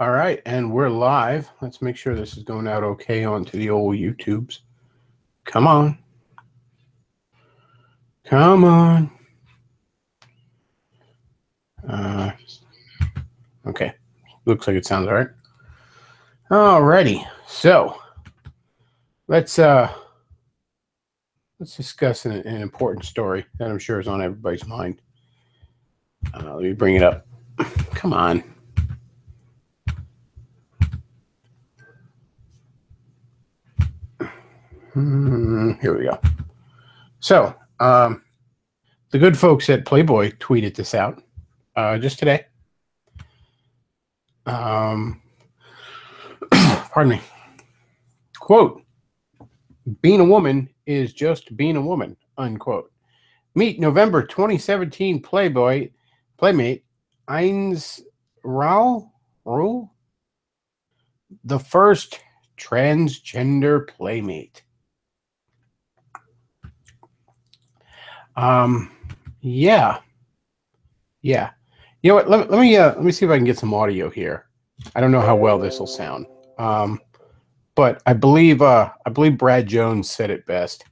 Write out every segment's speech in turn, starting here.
All right, and we're live. Let's make sure this is going out okay onto the old YouTubes. Come on. Come on. Okay. Looks like it sounds all right. Alrighty. So let's discuss an important story that I'm sure is on everybody's mind. Let me bring it up. Come on. Here we go. So, the good folks at Playboy tweeted this out just today. Pardon me. Quote, being a woman is just being a woman, unquote. Meet November 2017 Playmate Eins Rule, the first transgender playmate. Yeah. You know what? Let me see if I can get some audio here. I don't know how well this will sound. But I believe Brad Jones said it best.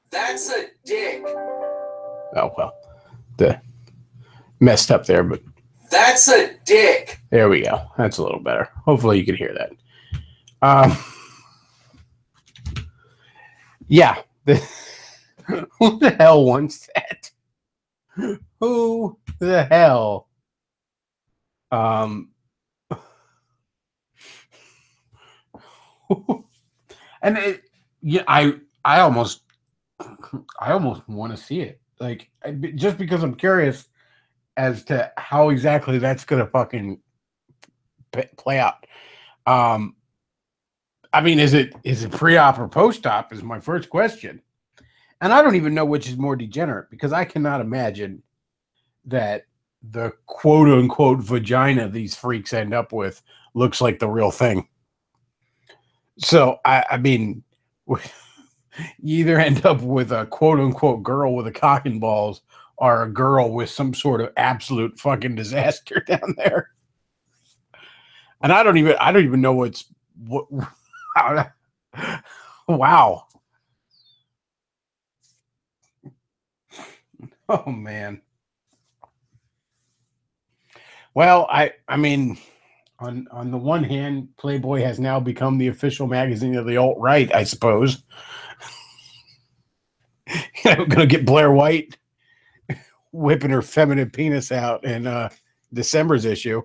That's a dick. Oh well, the messed up there, but that's a dick. There we go. That's a little better. Hopefully you can hear that. Yeah. Who the hell wants that? Who the hell? And I almost want to see it, like, just because I'm curious as to how exactly that's gonna fucking play out. I mean, is it pre-op or post-op is my first question, and I don't even know which is more degenerate, because I cannot imagine that the quote-unquote vagina these freaks end up with looks like the real thing. So I mean, you either end up with a quote-unquote girl with a cock and balls, or a girl with some sort of absolute fucking disaster down there. And I don't even know what. Wow. Oh man. Well, I mean, on the one hand, Playboy has now become the official magazine of the alt-right, I suppose. I'm gonna get Blair White whipping her feminine penis out in December's issue.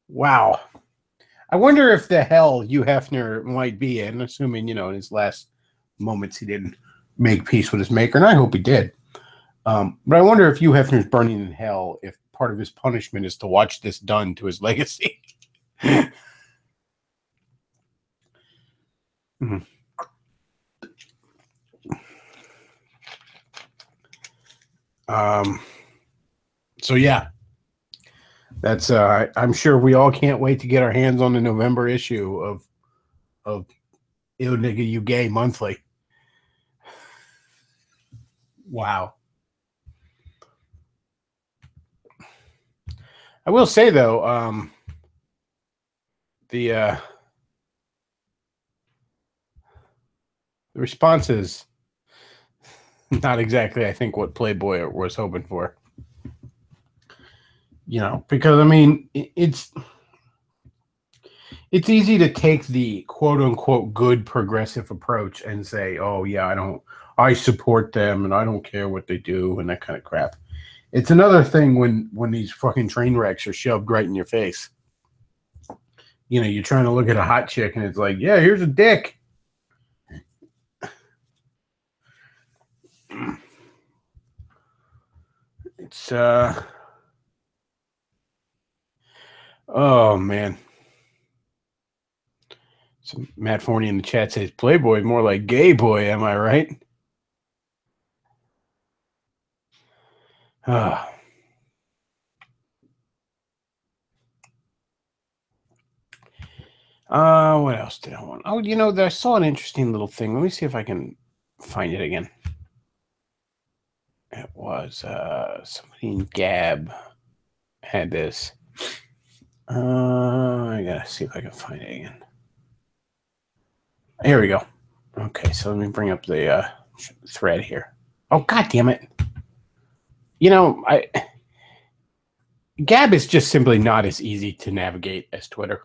Wow. I wonder if the hell Hugh Hefner might be in, assuming, in his last moments he didn't make peace with his maker, and I hope he did. But I wonder if Hugh Hefner's burning in hell, if part of his punishment is to watch this done to his legacy. Mm-hmm. So yeah, that's I'm sure we all can't wait to get our hands on the November issue of Ew Nigga You Gay Monthly. Wow. I will say though, the response is not exactly, I think, what Playboy was hoping for. Because I mean, it's easy to take the quote unquote good progressive approach and say, oh yeah, I support them and I don't care what they do and that kind of crap. It's another thing when these fucking train wrecks are shoved right in your face. You're trying to look at a hot chick and it's like, yeah, here's a dick. It's oh man. So Matt Forney in the chat says Playboy more like gay boy, am I right? What else did I want? Oh, I saw an interesting little thing. Let me see if I can find it again. It was somebody in Gab had this. I gotta see if I can find it again. Here we go. Okay, so let me bring up the thread here. Oh, god damn it. You know, Gab is just simply not as easy to navigate as Twitter.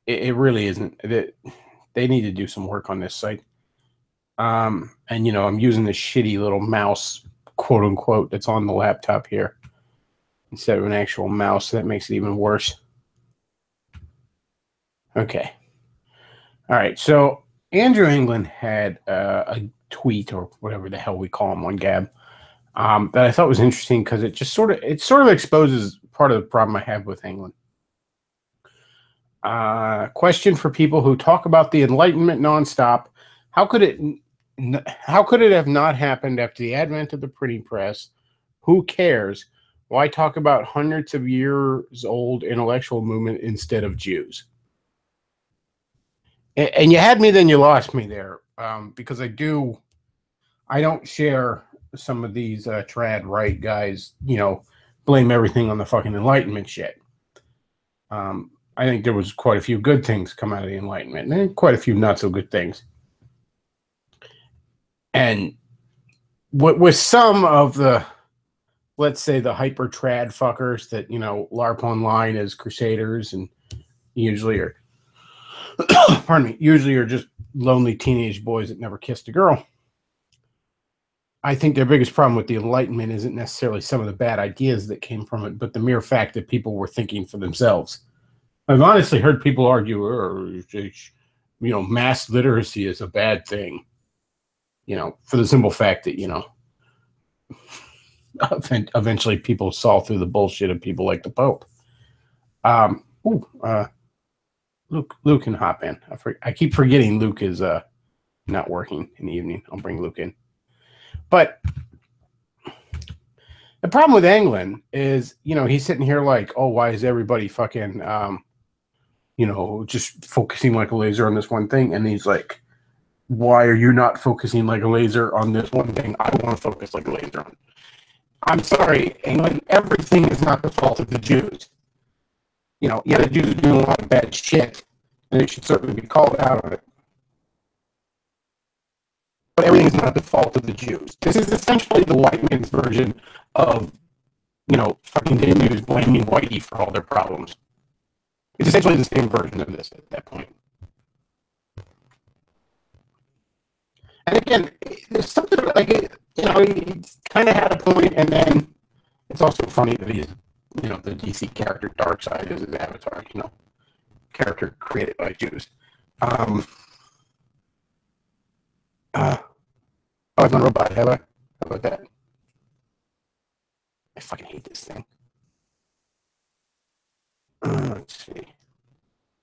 It really isn't. They need to do some work on this site. And, you know, I'm using this shitty little mouse, quote unquote, that's on the laptop here instead of an actual mouse. So that makes it even worse. Okay. All right. So Andrew England had a tweet or whatever the hell we call him on Gab that I thought was interesting because it just sort of exposes part of the problem I have with England. Question for people who talk about the Enlightenment nonstop: How could it have not happened after the advent of the printing press? Who cares? Why talk about hundreds of years old intellectual movement instead of Jews? And you had me, then you lost me there, because I don't share some of these trad right guys, you know, blame everything on the fucking Enlightenment shit. I think there was quite a few good things come out of the Enlightenment, and quite a few not so good things. And with some of the, let's say, the hyper trad fuckers that, you know, LARP online as crusaders and usually are, pardon me, usually are just lonely teenage boys that never kissed a girl. I think their biggest problem with the Enlightenment isn't necessarily some of the bad ideas that came from it, but the mere fact that people were thinking for themselves. I've honestly heard people argue, you know, mass literacy is a bad thing. You know, for the simple fact that, you know, eventually people saw through the bullshit of people like the Pope. Luke can hop in. I keep forgetting Luke is not working in the evening. I'll bring Luke in. But the problem with England is, you know, he's sitting here like, oh, why is everybody fucking, you know, just focusing like a laser on this one thing? And he's like, why are you not focusing like a laser on this one thing I want to focus like a laser on? I'm sorry, England, everything is not the fault of the Jews. You know, yeah, the Jews are doing a lot of bad shit, and they should certainly be called out on it. But everything is not the fault of the Jews. This is essentially the white man's version of, you know, fucking Daily News blaming Whitey for all their problems. It's essentially the same version of this at that point. And again, there's something like it, you know, he's kind of had a point, and then it's also funny that he's, you know, the DC character Darkseid is his avatar, you know, character created by Jews. I've done Robot, have I? How about that? I fucking hate this thing. Let's see.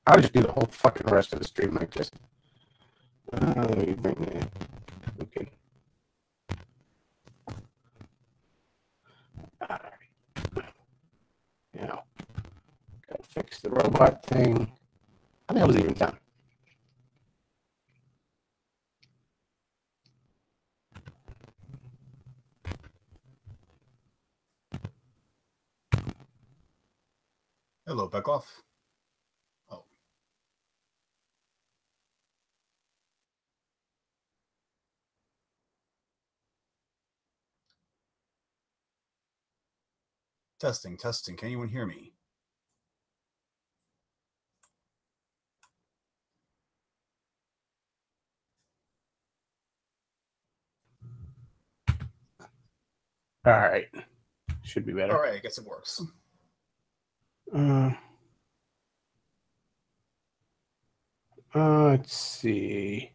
I'll just do the whole fucking rest of the stream like this. Let me bring that. Okay. Alright. Now, gotta fix the robot thing. How the hell was it even done? Hello, Bechtloff. Oh. Testing. Can anyone hear me? All right. Should be better. All right, I guess it works. Let's see.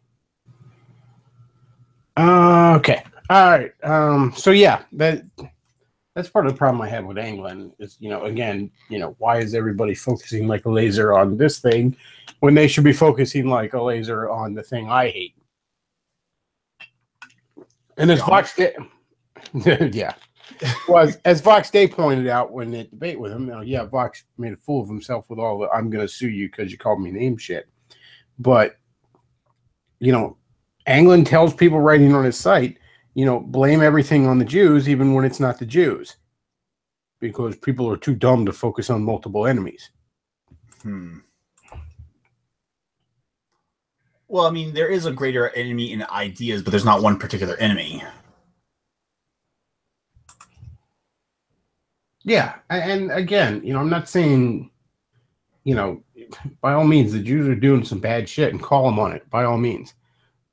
Okay. All right. So yeah, that's part of the problem I have with England is, you know, again, you know, why is everybody focusing like a laser on this thing when they should be focusing like a laser on the thing I hate? And as Fox Day, yeah, was as Fox Day pointed out when they debate with him, you know, yeah, Fox made a fool of himself with all the "I'm going to sue you because you called me name" shit. But you know, England tells people writing on his site, you know, blame everything on the Jews, even when it's not the Jews, because people are too dumb to focus on multiple enemies. Well, I mean, there is a greater enemy in ideas, but there's not one particular enemy. Yeah, and again, I'm not saying, by all means, the Jews are doing some bad shit and call them on it, by all means.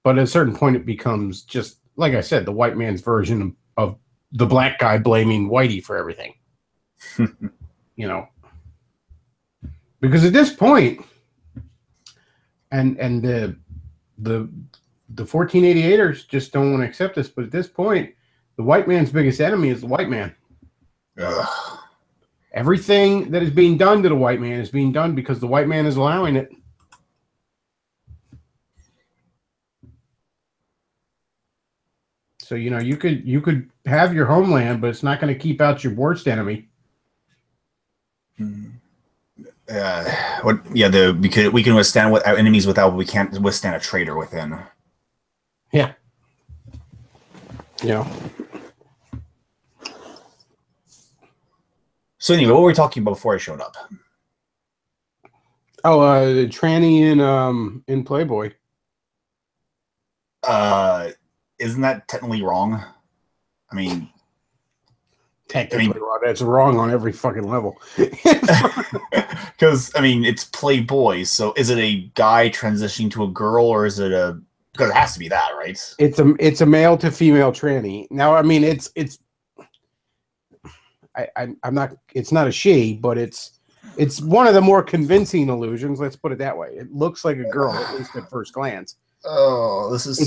But at a certain point, it becomes just, like I said, the white man's version of the black guy blaming Whitey for everything. Because at this point, and the 1488ers just don't want to accept this, but at this point, the white man's biggest enemy is the white man. Ugh. Everything that is being done to the white man is being done because the white man is allowing it. So, you could have your homeland, but it's not going to keep out your worst enemy. We can withstand our enemies without, we can't withstand a traitor within. Yeah. So anyway, what were we talking about before I showed up? Oh, the tranny in Playboy. Isn't that technically wrong? I mean, technically wrong. That's wrong on every fucking level. Because it's Playboy. So is it a guy transitioning to a girl, or is it a? Because it has to be that, right? It's a male to female tranny. Now, I'm not. It's not a she, but it's one of the more convincing illusions. Let's put it that way. It looks like a girl, at least at first glance. Oh, this is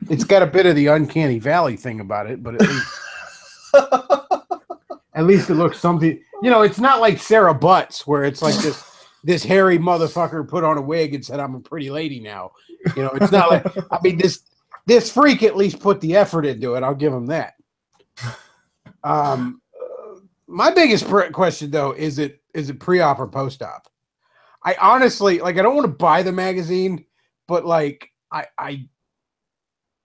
It's got a bit of the uncanny valley thing about it, but at least it looks something. It's not like Sarah Butts, where it's like this hairy motherfucker put on a wig and said, "I'm a pretty lady now." It's not like. This freak at least put the effort into it. I'll give him that. My biggest question though is it pre-op or post-op? I honestly I don't want to buy the magazine, but I'd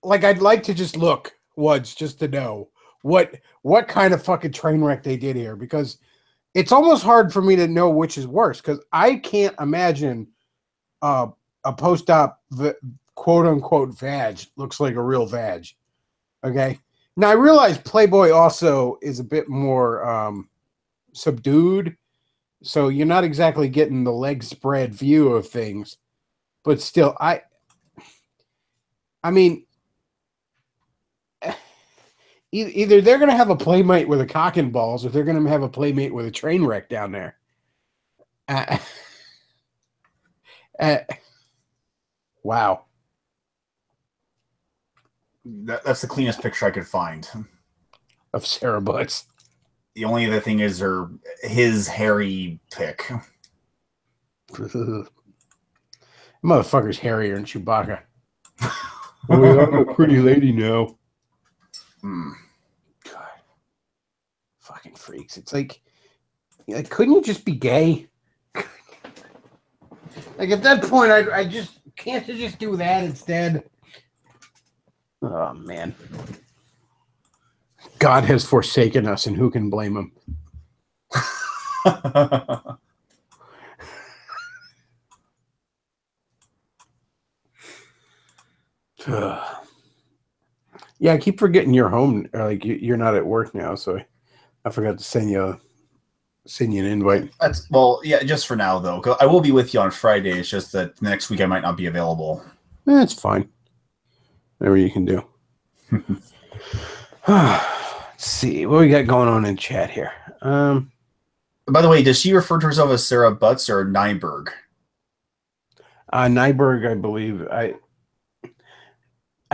like to just look once just to know what kind of fucking train wreck they did here, because it's almost hard for me to know which is worse, because I can't imagine a post-op quote unquote vag looks like a real vag. Okay. Now, I realize Playboy also is a bit more subdued, so you're not exactly getting the leg spread view of things, but still, I mean, either they're going to have a playmate with a cock and balls, or they're going to have a playmate with a train wreck down there. Wow. That's the cleanest picture I could find Of Sarah Butts. The only other thing is his hairy pic. Motherfucker's hairier than Chewbacca. I'm a pretty lady now. God. Fucking freaks. It's like, couldn't you just be gay? At that point, I just can't you just do that instead? Oh, man. God has forsaken us, and who can blame him? Yeah, I keep forgetting you're home. You're not at work now, so I forgot to send you an invite. Just for now though. I will be with you on Friday. It's just that next week I might not be available. That's fine. Whatever you can do. Let's see what we got going on in chat here. By the way, does she refer to herself as Sarah Butts or Nyberg? Nyberg, I believe. I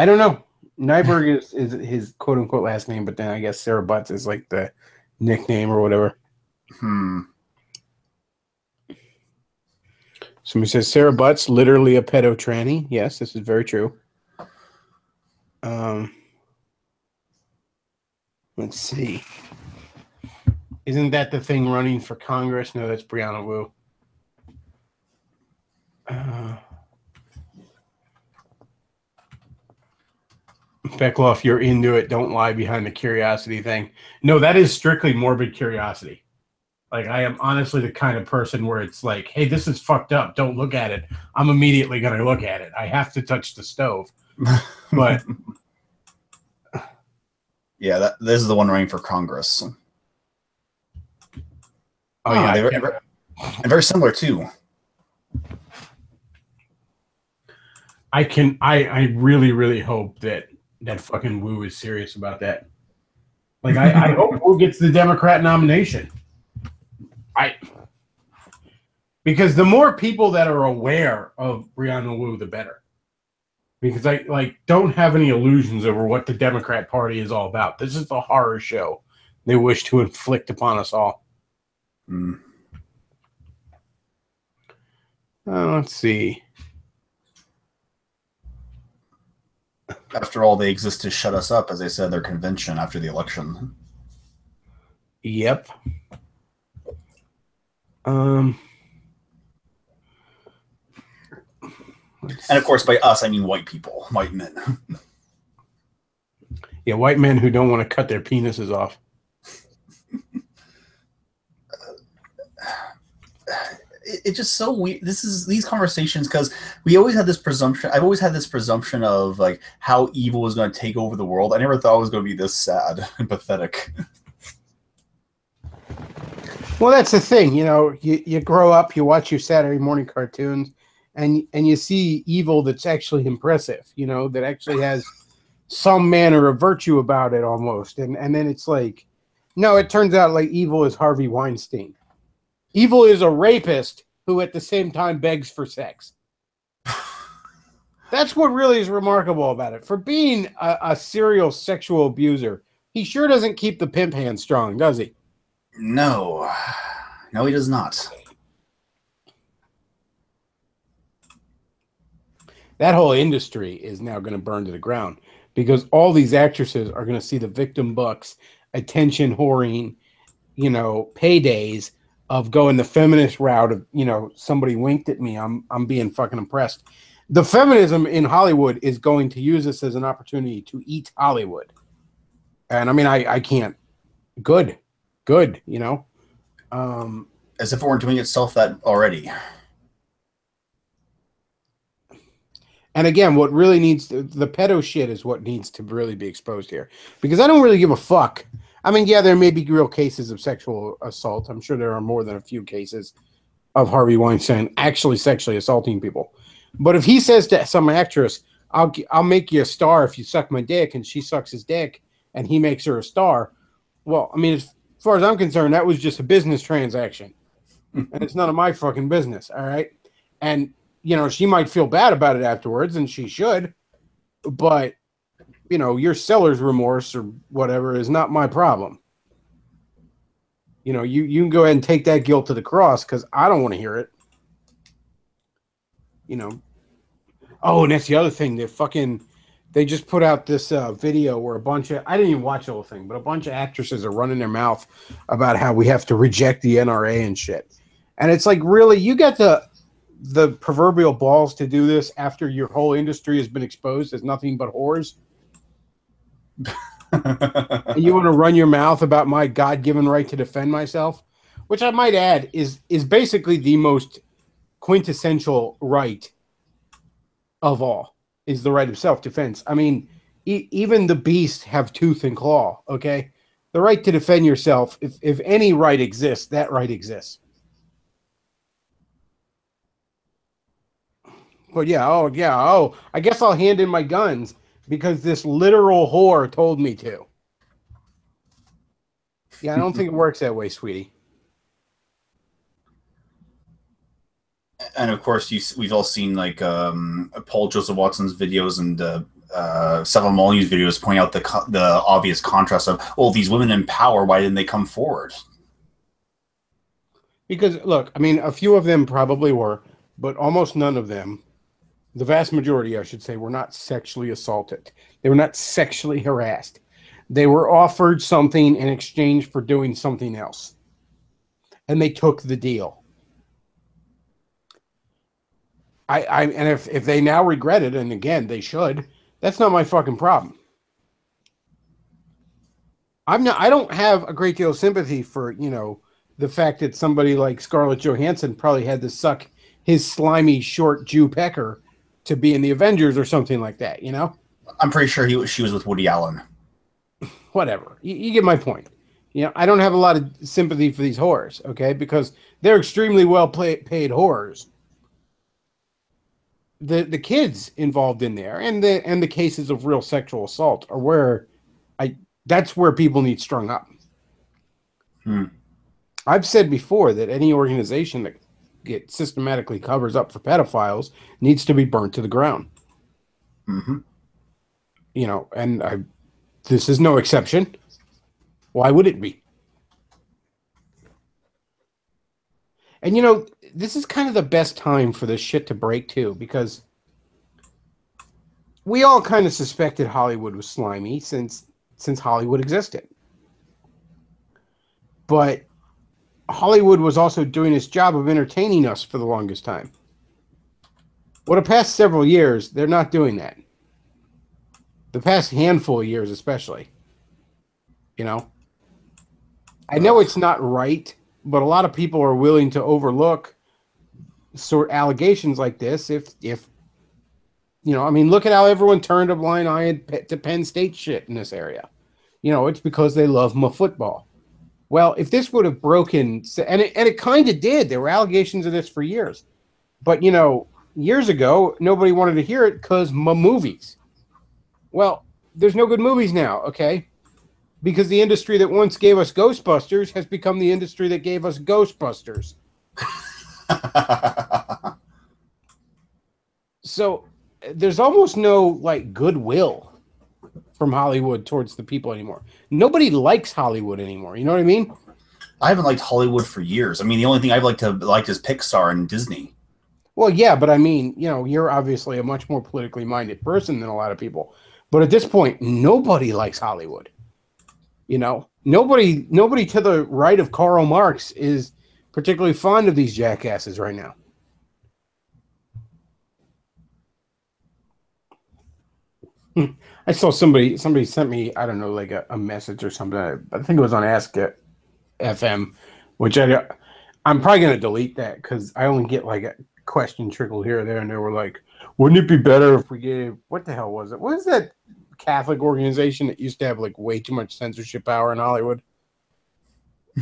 don't know. Nyberg is his quote unquote last name, but then I guess Sarah Butts is like the nickname or whatever. Somebody says Sarah Butts, literally a pedo tranny. Yes, this is very true. Let's see. Isn't that the thing running for Congress? No, that's Brianna Wu. Bechtloff, you're into it. Don't lie behind the curiosity thing. No, that is strictly morbid curiosity. Like, I am honestly the kind of person where it's like, hey, this is fucked up. Don't look at it. I'm immediately going to look at it. I have to touch the stove. But yeah, this is the one running for Congress. Oh, yeah. They're very similar, too. I really, really hope that fucking Wu is serious about that. Like, I hope Wu gets the Democrat nomination. Because the more people that are aware of Brianna Wu, the better. Because I don't have any illusions over what the Democrat Party is all about. This is the horror show they wish to inflict upon us all. Let's see. After all, they exist to shut us up, as they said at their convention after the election. Yep. And of course, by us, I mean white people, white men. Yeah, white men who don't want to cut their penises off. It's just so weird. These conversations, because we always had this presumption. I've always had this presumption of like how evil was going to take over the world. I never thought it was going to be this sad and pathetic. Well, that's the thing, you know. You grow up, you watch your Saturday morning cartoons, and you see evil that's actually impressive. You know, that actually has some manner of virtue about it almost. And then it's like, no, it turns out like evil is Harvey Weinstein. Evil is a rapist who at the same time begs for sex. That's what really is remarkable about it. For being a serial sexual abuser, he sure doesn't keep the pimp hand strong, does he? No, he does not. That whole industry is now going to burn to the ground because all these actresses are going to see the victim bucks, attention whoring, you know, paydays of going the feminist route of, you know, somebody winked at me, I'm being fucking impressed. The feminism in Hollywood is going to use this as an opportunity to eat Hollywood. And I mean, I can't. Good, you know. As if it weren't doing itself that already. And again, what really needs the pedo shit is what needs to really be exposed here. Because I don't really give a fuck. I mean, yeah, there may be real cases of sexual assault. I'm sure there are more than a few cases of Harvey Weinstein actually sexually assaulting people. But if he says to some actress, I'll make you a star if you suck my dick, and she sucks his dick, and he makes her a star, well, I mean, as far as I'm concerned, that was just a business transaction. And it's none of my fucking business, all right? And, you know, she might feel bad about it afterwards, and she should, but you know, your seller's remorse or whatever is not my problem. You know, you can go ahead and take that guilt to the cross because I don't want to hear it. You know. Oh, and that's the other thing. They just put out this video where a bunch of, I didn't even watch the whole thing, but a bunch of actresses are running their mouth about how we have to reject the NRA and shit. And it's like, really, you got the proverbial balls to do this after your whole industry has been exposed as nothing but whores? And you want to run your mouth about my God-given right to defend myself, which I might add is basically the most quintessential right of all, is the right of self-defense. I mean, even the beasts have tooth and claw, okay? The right to defend yourself, if any right exists, that right exists. But yeah, I guess I'll hand in my guns because this literal whore told me to. Yeah, I don't think it works that way, sweetie. And of course, we've all seen like Paul Joseph Watson's videos and several Molyneux's videos pointing out the obvious contrast of, well, these women in power, why didn't they come forward? Because, look, I mean, a few of them probably were, but almost none of them, the vast majority, I should say, were not sexually assaulted. They were not sexually harassed. They were offered something in exchange for doing something else. And they took the deal. And if they now regret it, and again, they should, that's not my fucking problem. I don't have a great deal of sympathy for, you know, the fact that somebody like Scarlett Johansson probably had to suck his slimy short Jew pecker to be in the Avengers or something like that, you know? I'm pretty sure she was with Woody Allen. Whatever. You get my point. You know, I don't have a lot of sympathy for these whores, okay? Because they're extremely well paid whores. The kids involved in there and the cases of real sexual assault are where that's where people need strung up. I've said before that any organization that systematically covers up for pedophiles needs to be burnt to the ground. You know, and this is no exception. Why would it be? And you know, this is kind of the best time for this shit to break too, because we all kind of suspected Hollywood was slimy since Hollywood existed. But Hollywood was also doing its job of entertaining us for the longest time. Well, the past several years, they're not doing that. The past handful of years, especially. You know? I know it's not right, but a lot of people are willing to overlook sort allegations like this if you know, I mean, look at how everyone turned a blind eye to Penn State shit in this area. You know, it's because they love my football. Well, if this would have broken, and it kind of did. There were allegations of this for years. But, you know, years ago, nobody wanted to hear it because movies. Well, there's no good movies now, okay? Because the industry that once gave us Ghostbusters has become the industry that gave us Ghostbusters. So there's almost no, like, goodwill from Hollywood towards the people anymore. Nobody likes Hollywood anymore. You know what I mean? I haven't liked Hollywood for years. I mean, the only thing I've liked is Pixar and Disney. Well, yeah, but I mean, you know, you're obviously a much more politically minded person than a lot of people. But at this point, nobody likes Hollywood. You know, nobody to the right of Karl Marx is particularly fond of these jackasses right now. I saw somebody sent me, I don't know, like a message or something. I think it was on Ask FM, which I'm probably going to delete that because I only get like a question trickled here or there. And they were like, wouldn't it be better if we gave, what the hell was it? What is that Catholic organization that used to have like way too much censorship power in Hollywood?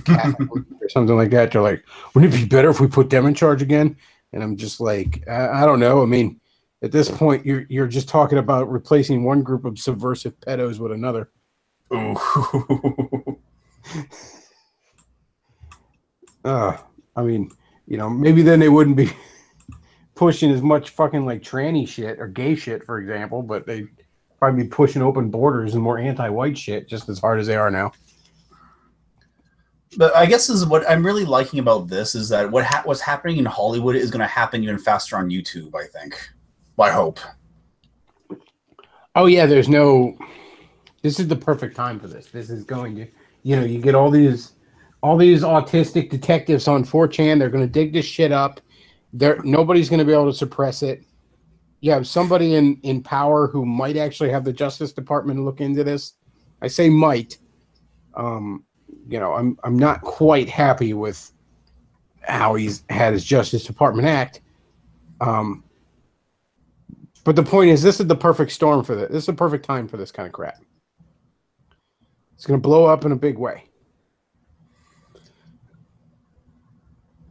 Catholic or something like that. They're like, wouldn't it be better if we put them in charge again? And I'm just like, I don't know. I mean, at this point, you're just talking about replacing one group of subversive pedos with another. Ooh. I mean, you know, maybe then they wouldn't be pushing as much fucking like tranny shit or gay shit, for example, but they'd probably be pushing open borders and more anti-white shit just as hard as they are now. But I guess is what I'm really liking about this is that what's happening in Hollywood is going to happen even faster on YouTube, I think. I hope. Oh yeah, this is the perfect time for this. This is going to, you know, you get all these autistic detectives on 4chan. They're going to dig this shit up. Nobody's going to be able to suppress it. You have somebody in power who might actually have the Justice Department look into this. I say might. You know, I'm not quite happy with how he's had his Justice Department act. But the point is, this is the perfect storm for this. This is the perfect time for this kind of crap. It's going to blow up in a big way.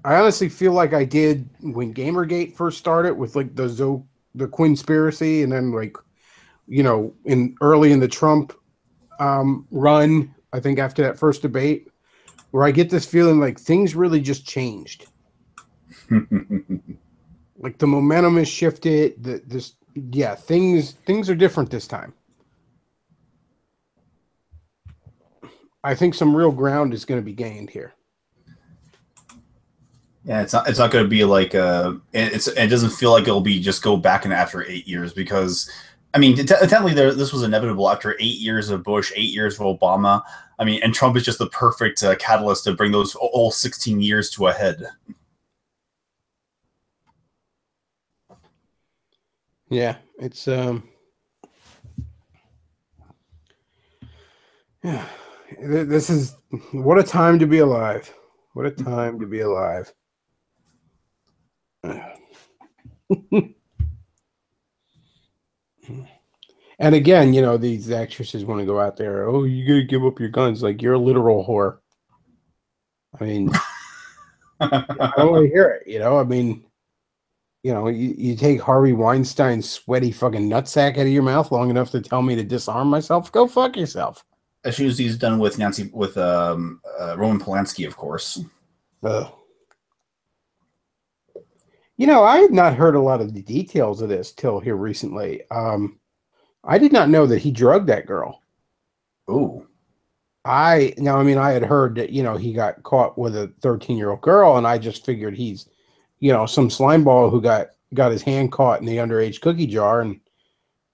I honestly feel like I did when Gamergate first started with like the Quinspiracy, and then like, you know, early in the Trump run, I think after that first debate, where I get this feeling like things really just changed. Like the momentum has shifted. Things are different this time. I think some real ground is going to be gained here. Yeah, it's not going to be like it doesn't feel like it'll be just go back in after 8 years, because I mean, technically this was inevitable after 8 years of Bush, 8 years of Obama. I mean, and Trump is just the perfect catalyst to bring those all 16 years to a head. Yeah, it's yeah. This is what a time to be alive. What a time to be alive. And again, you know, these actresses want to go out there. Oh, you gotta give up your guns. Like, you're a literal whore. I mean, I don't want to hear it. You know, I mean, you know, you take Harvey Weinstein's sweaty fucking nutsack out of your mouth long enough to tell me to disarm myself. Go fuck yourself. As soon as he's done with Roman Polanski, of course. You know, I had not heard a lot of the details of this till here recently. I did not know that he drugged that girl. Ooh. I had heard that, you know, he got caught with a 13-year-old girl, and I just figured he's, you know, some slimeball who got his hand caught in the underage cookie jar, and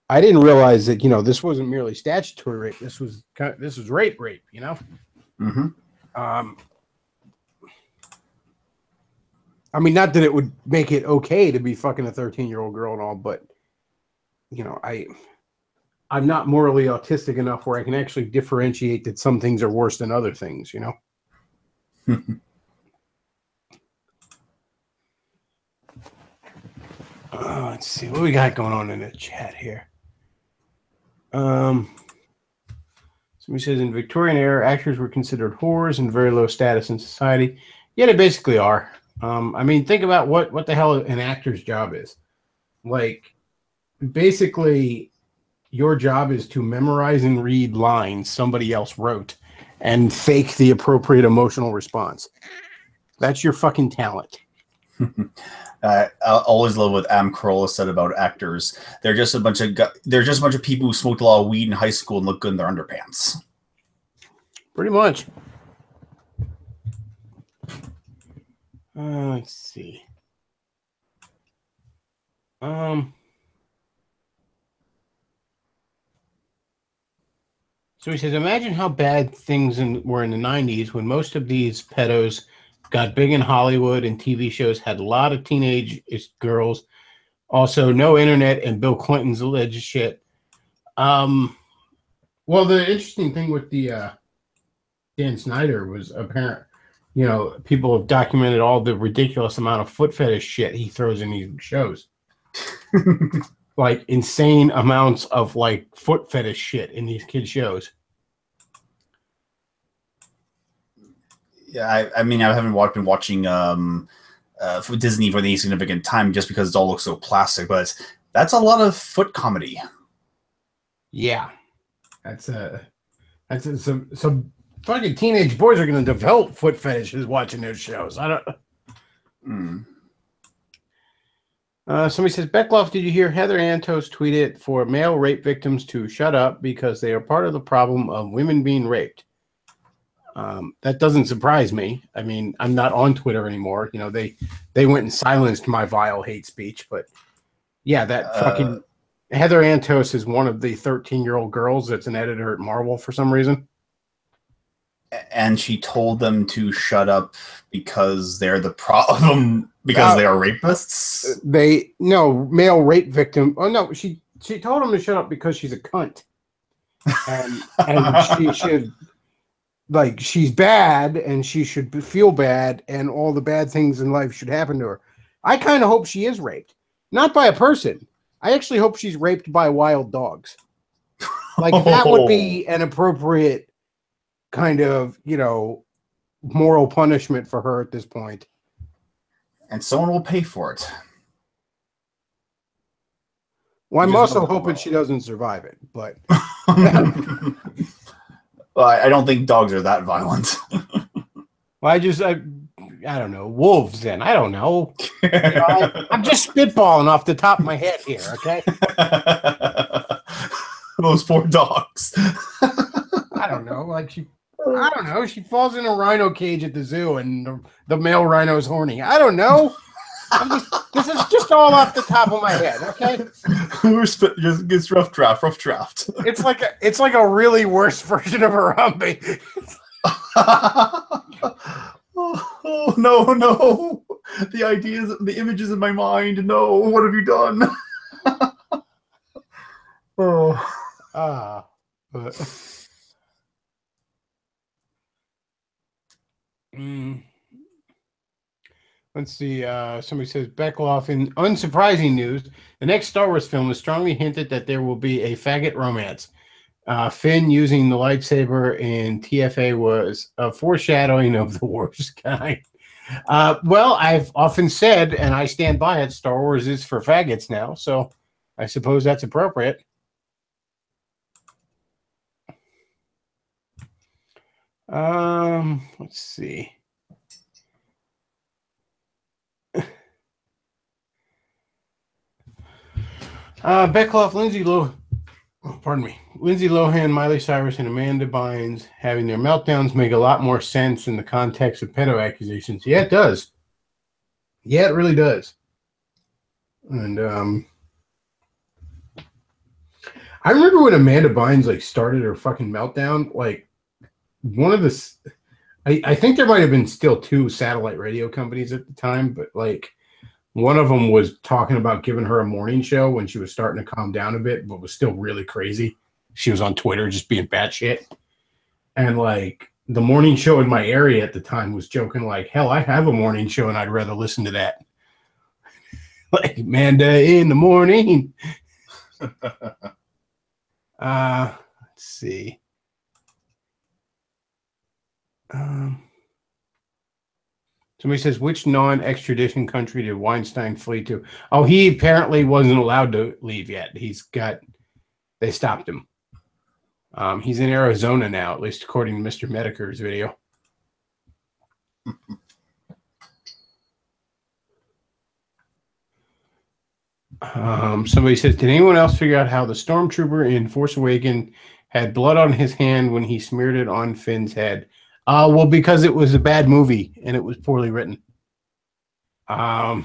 I didn't realize that, you know, this wasn't merely statutory rape. This was rape, you know? Mm-hmm. I mean, not that it would make it okay to be fucking a 13-year-old girl and all, but, you know, I'm not morally autistic enough where I can actually differentiate that some things are worse than other things, you know? Let's see what we got going on in the chat here. Somebody says in Victorian era, actors were considered whores and very low status in society. Yeah, they basically are. I mean, think about what the hell an actor's job is. Like, basically, your job is to memorize and read lines somebody else wrote and fake the appropriate emotional response. That's your fucking talent. I always love what Am Carolla said about actors. They're just a bunch of people who smoked a lot of weed in high school and look good in their underpants. Pretty much. Let's see. So he says, imagine how bad things were in the 90s when most of these pedos got big in Hollywood and TV shows had a lot of teenage girls. Also, no internet and Bill Clinton's alleged shit. Well, the interesting thing with the Dan Snyder was apparent. You know, people have documented all the ridiculous amount of foot fetish shit he throws in these shows. Like insane amounts of like foot fetish shit in these kids' shows. Yeah, I mean, I haven't been watching for Disney for any significant time just because it all looks so plastic, but that's a lot of foot comedy. Yeah, that's some fucking teenage boys are going to develop foot fetishes watching those shows. I don't. Somebody says, Bechtloff, did you hear Heather Antos tweeted for male rape victims to shut up because they are part of the problem of women being raped? That doesn't surprise me. I mean, I'm not on Twitter anymore. You know, they went and silenced my vile hate speech. But yeah, that fucking Heather Antos is one of the 13-year-old girls that's an editor at Marvel for some reason. And she told them to shut up because they're the problem, because they are rapists? Male rape victim. Oh, no, she told them to shut up because she's a cunt. And she should, like, she's bad and she should feel bad and all the bad things in life should happen to her. I kind of hope she is raped. Not by a person. I actually hope she's raped by wild dogs. Like, that would be an appropriate kind of, you know, moral punishment for her at this point. And someone will pay for it. Well, I'm also hoping she doesn't survive it, but well, I don't think dogs are that violent. Well, I don't know, wolves then. I don't know. You know, I'm just spitballing off the top of my head here, okay? Those poor dogs. I don't know, like she falls in a rhino cage at the zoo and the male rhino's horny. I don't know. This is just all off the top of my head, okay? Just gets rough draft. It's like a really worse version of Harambe. Oh no. The ideas, the images in my mind. No, what have you done? Let's see. Somebody says Bechtloff. In unsurprising news, the next Star Wars film is strongly hinted that there will be a faggot romance. Finn using the lightsaber in TFA was a foreshadowing of the worst kind. Well, I've often said, and I stand by it, Star Wars is for faggots now, so I suppose that's appropriate. Let's see. Bechtloff, Lindsay Lohan, Miley Cyrus, and Amanda Bynes having their meltdowns make a lot more sense in the context of pedo accusations. Yeah, it does. Yeah, it really does. And I remember when Amanda Bynes like started her fucking meltdown. Like one of the, I think there might have been still 2 satellite radio companies at the time, but like. One of them was talking about giving her a morning show when she was starting to calm down a bit, but was still really crazy. She was on Twitter just being batshit. And like the morning show in my area at the time was joking like, hell, I have a morning show and I'd rather listen to that. Like Amanda in the morning. Let's see. Somebody says, which non-extradition country did Weinstein flee to? Oh, he apparently wasn't allowed to leave yet. They stopped him. He's in Arizona now, at least according to Mr. Mediker's video. Somebody says, did anyone else figure out how the stormtrooper in Force Awakens had blood on his hand when he smeared it on Finn's head? Well, because it was a bad movie and it was poorly written. Let's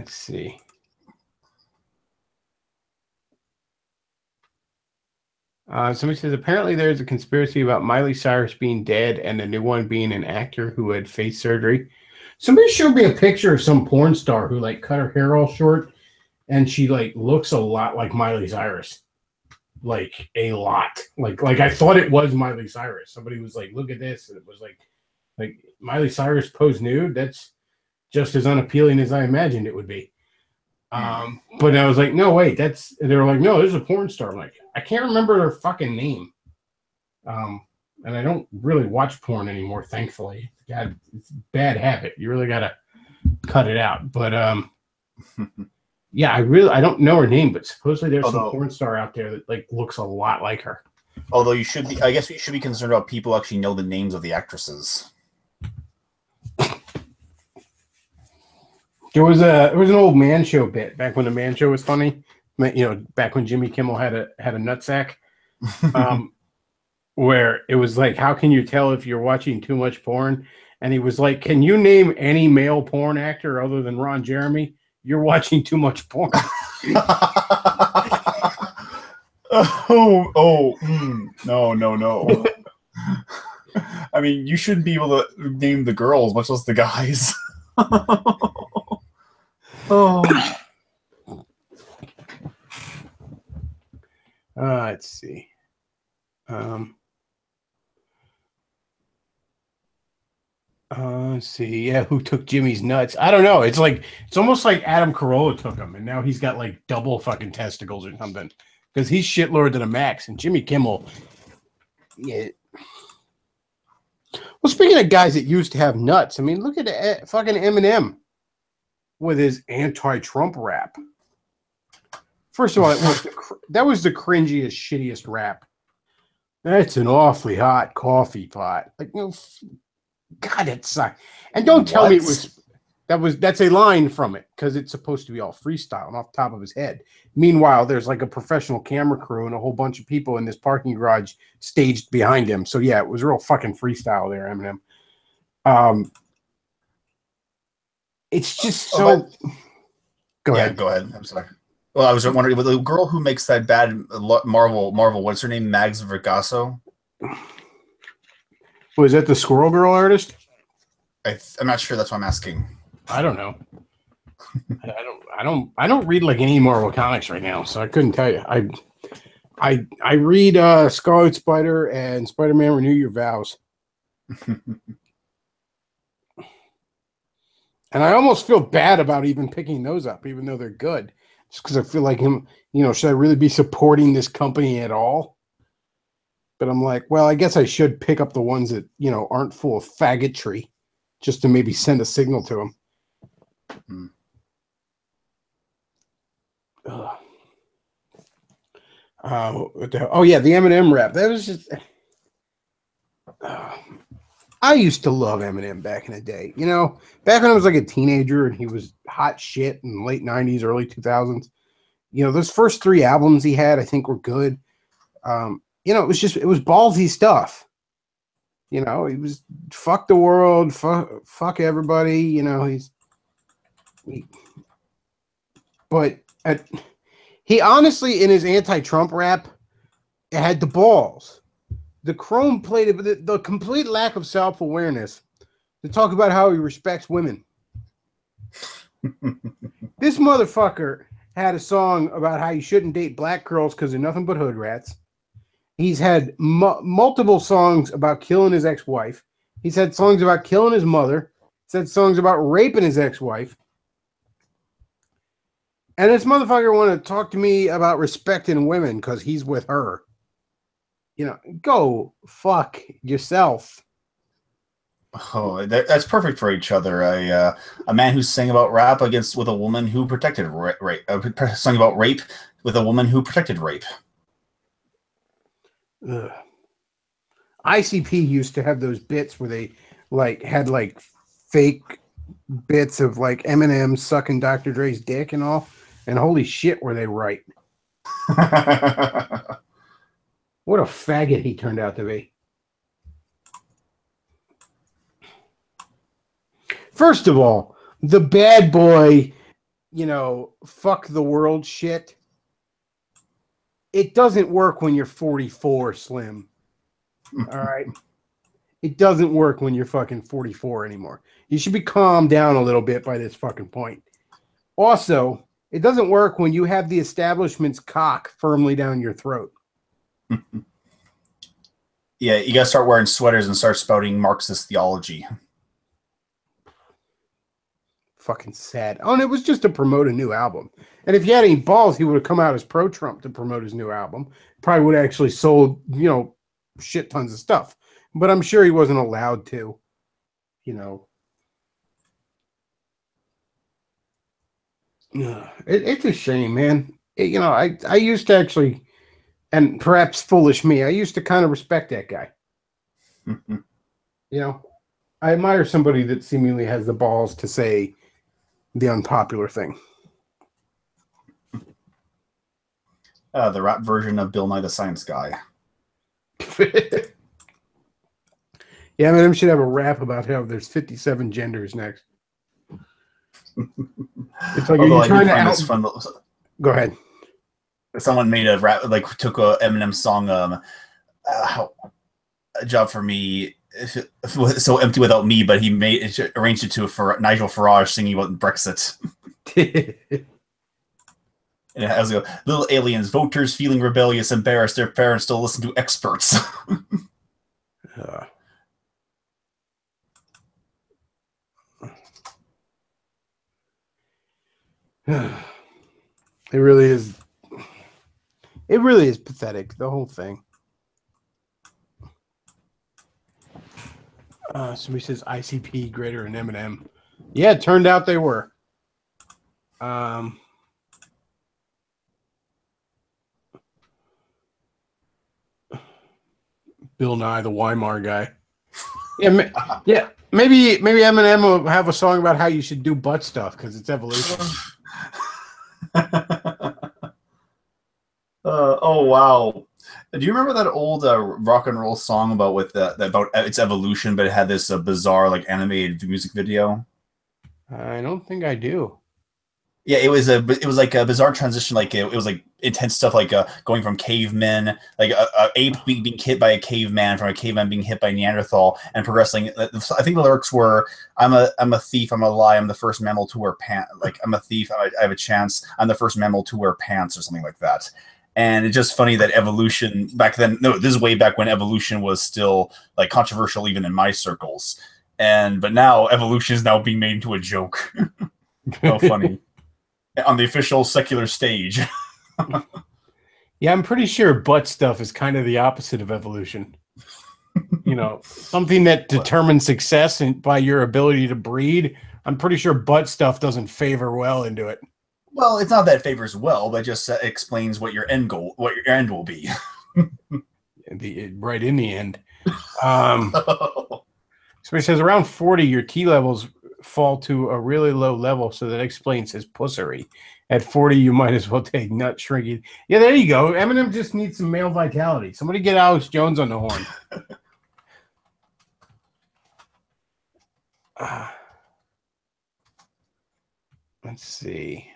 see. Somebody says, apparently there's a conspiracy about Miley Cyrus being dead and the new one being an actor who had face surgery. Somebody showed me a picture of some porn star who like cut her hair all short and she like looks a lot like Miley Cyrus. Like a lot. Like I thought it was Miley Cyrus. Somebody was like, look at this. And it was like Miley Cyrus posed nude. That's just as unappealing as I imagined it would be. But I was like, no, wait, they were like, no, there's a porn star. I'm like, I can't remember her fucking name. And I don't really watch porn anymore, thankfully. God, it's a bad habit. You really gotta cut it out. But yeah, I don't know her name, but supposedly there's some porn star out there that like looks a lot like her. Although I guess you should be concerned about people who actually know the names of the actresses. There was an old Man Show bit back when the Man Show was funny. You know, back when Jimmy Kimmel had a nutsack, where it was like, how can you tell if you're watching too much porn? And he was like, can you name any male porn actor other than Ron Jeremy? You're watching too much porn. No. I mean, you shouldn't be able to name the girls, much less the guys. Let's see. Let's see. Yeah, who took Jimmy's nuts? I don't know. It's almost like Adam Carolla took him, and now he's got like double fucking testicles or something because he's shitlord to the max. And Jimmy Kimmel, yeah. Well, speaking of guys that used to have nuts, I mean, look at fucking Eminem with his anti-Trump rap. First of all, that was the cringiest, shittiest rap. That's an awfully hot coffee pot. Like, you know, God, it sucked. And don't tell me that's a line from it because it's supposed to be all freestyle and off the top of his head. Meanwhile, there's like a professional camera crew and a whole bunch of people in this parking garage staged behind him. So yeah, it was real fucking freestyle there, Eminem. It's just so. Go ahead. Go ahead. I'm sorry. Well, I was wondering, the girl who makes that bad Marvel, what's her name? Mags Vergasso. Was that the Squirrel Girl artist? I'm not sure. That's what I'm asking. I don't know. I don't read like any Marvel comics right now, so I couldn't tell you. I read Scarlet Spider and Spider-Man Renew Your Vows. And I almost feel bad about even picking those up, even though they're good. Just because I feel like should I really be supporting this company at all? But I'm like, well, I guess I should pick up the ones that, aren't full of faggotry just to maybe send a signal to them. Hmm. Oh, yeah, the Eminem rap. That was just... I used to love Eminem back in the day. Back when I was like a teenager and he was hot shit in the late 90s, early 2000s. Those first 3 albums he had, I think, were good. It was ballsy stuff. He was fuck the world, fuck everybody. He honestly, in his anti-Trump rap, had the balls. The Chrome played it, but the complete lack of self-awareness to talk about how he respects women. This motherfucker had a song about how you shouldn't date black girls because they're nothing but hood rats. He's had multiple songs about killing his ex-wife. He's had songs about killing his mother. He's had songs about raping his ex-wife. And this motherfucker wanted to talk to me about respecting women because he's with her. Go fuck yourself. Oh, that's perfect for each other. A man who sang about rap with a woman who protected rape. Sang about rape with a woman who protected rape. Ugh. ICP used to have those bits where they had fake bits of Eminem sucking Dr. Dre's dick and all, and holy shit, were they right? What a faggot he turned out to be. First of all, the bad boy, fuck the world shit. It doesn't work when you're 44, Slim. All right? It doesn't work when you're fucking 44 anymore. You should be calmed down a little bit by this fucking point. Also, it doesn't work when you have the establishment's cock firmly down your throat. Yeah, you gotta start wearing sweaters and start spouting Marxist theology. Fucking sad. Oh, and it was just to promote a new album. And if he had any balls, he would have come out as pro-Trump to promote his new album. Probably would have actually sold, shit tons of stuff. But I'm sure he wasn't allowed to, It's a shame, man. I used to actually, and perhaps foolish me, I used to kind of respect that guy. I admire somebody that seemingly has the balls to say the unpopular thing. The rap version of Bill Nye the Science Guy. Yeah, Eminem should have a rap about how there's 57 genders next. It's like, although are you trying to Go ahead. Someone made a rap, took a Eminem song, a job for me, so empty without me, but he arranged it to Nigel Farage singing about Brexit. And it has little aliens, voters feeling rebellious, embarrassed. Their parents still listen to experts. It really is. It really is pathetic, the whole thing. Somebody says ICP greater than Eminem. Yeah, it turned out they were. Bill Nye, the Weimar guy. Yeah, maybe Eminem will have a song about how you should do butt stuff because it's evolution. Oh wow! Do you remember that old rock and roll song about its evolution, but it had this bizarre animated music video? I don't think I do. Yeah, it was like a bizarre transition. It was intense stuff, going from cavemen, a ape being hit by a caveman, from a caveman being hit by Neanderthal, and progressing. I think the lyrics were, "I'm a thief. I'm a lie. I'm the first mammal to wear pants. I'm a thief. I have a chance. I'm the first mammal to wear pants," or something like that. And it's just funny that evolution back then. No, this is way back when evolution was still controversial, even in my circles. but now evolution is now being made into a joke. How funny. On the official secular stage. Yeah, I'm pretty sure butt stuff is kind of the opposite of evolution. You know, something that determines success and by your ability to breed. I'm pretty sure butt stuff doesn't favor well into it. Well, it's not that it favors well, but just explains what your end will be. Right in the end. So he says around 40, your T levels fall to a really low level, so that explains his pussery. At 40, you might as well take nut shrinking. Yeah, there you go. Eminem just needs some male vitality. Somebody get Alex Jones on the horn. Let's see.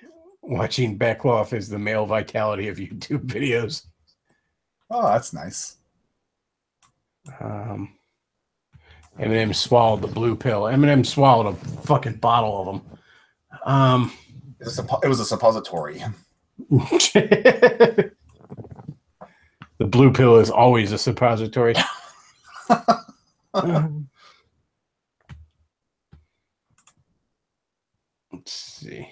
Watching Bechtloff is the male vitality of YouTube videos. Oh, that's nice. Eminem swallowed the blue pill. Eminem swallowed a fucking bottle of them. It was a suppository. The blue pill is always a suppository. Let's see.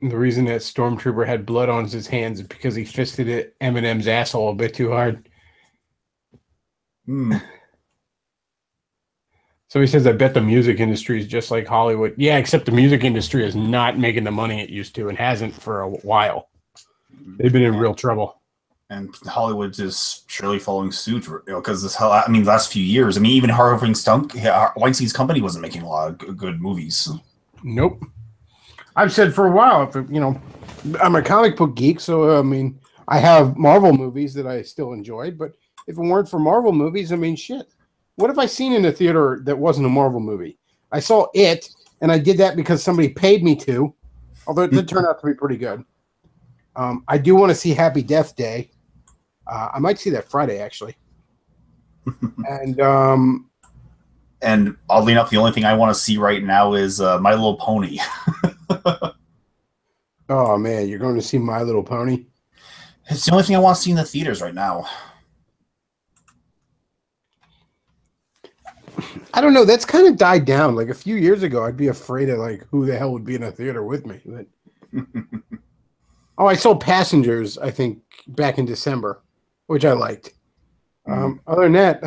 The reason that Stormtrooper had blood on his hands is because he fisted Eminem's asshole a bit too hard. So he says, I bet the music industry is just like Hollywood. Yeah, except the music industry is not making the money it used to and hasn't for a while. They've been in real trouble. And Hollywood is surely following suit, because the last few years, even Harvey Weinstein's company wasn't making a lot of good movies. Nope. I've said for a while, I'm a comic book geek, so I have Marvel movies that I still enjoyed, but if it weren't for Marvel movies, shit. What have I seen in a theater that wasn't a Marvel movie? I saw It, and I did that because somebody paid me to, although it did turn out to be pretty good. I do want to see Happy Death Day. I might see that Friday, actually. And oddly enough, the only thing I want to see right now is My Little Pony. Oh, man, you're going to see My Little Pony? It's the only thing I want to see in the theaters right now. I don't know. That's kind of died down. Like a few years ago, I'd be afraid of who the hell would be in a theater with me. But... I saw Passengers, I think, back in December, which I liked. Other than that,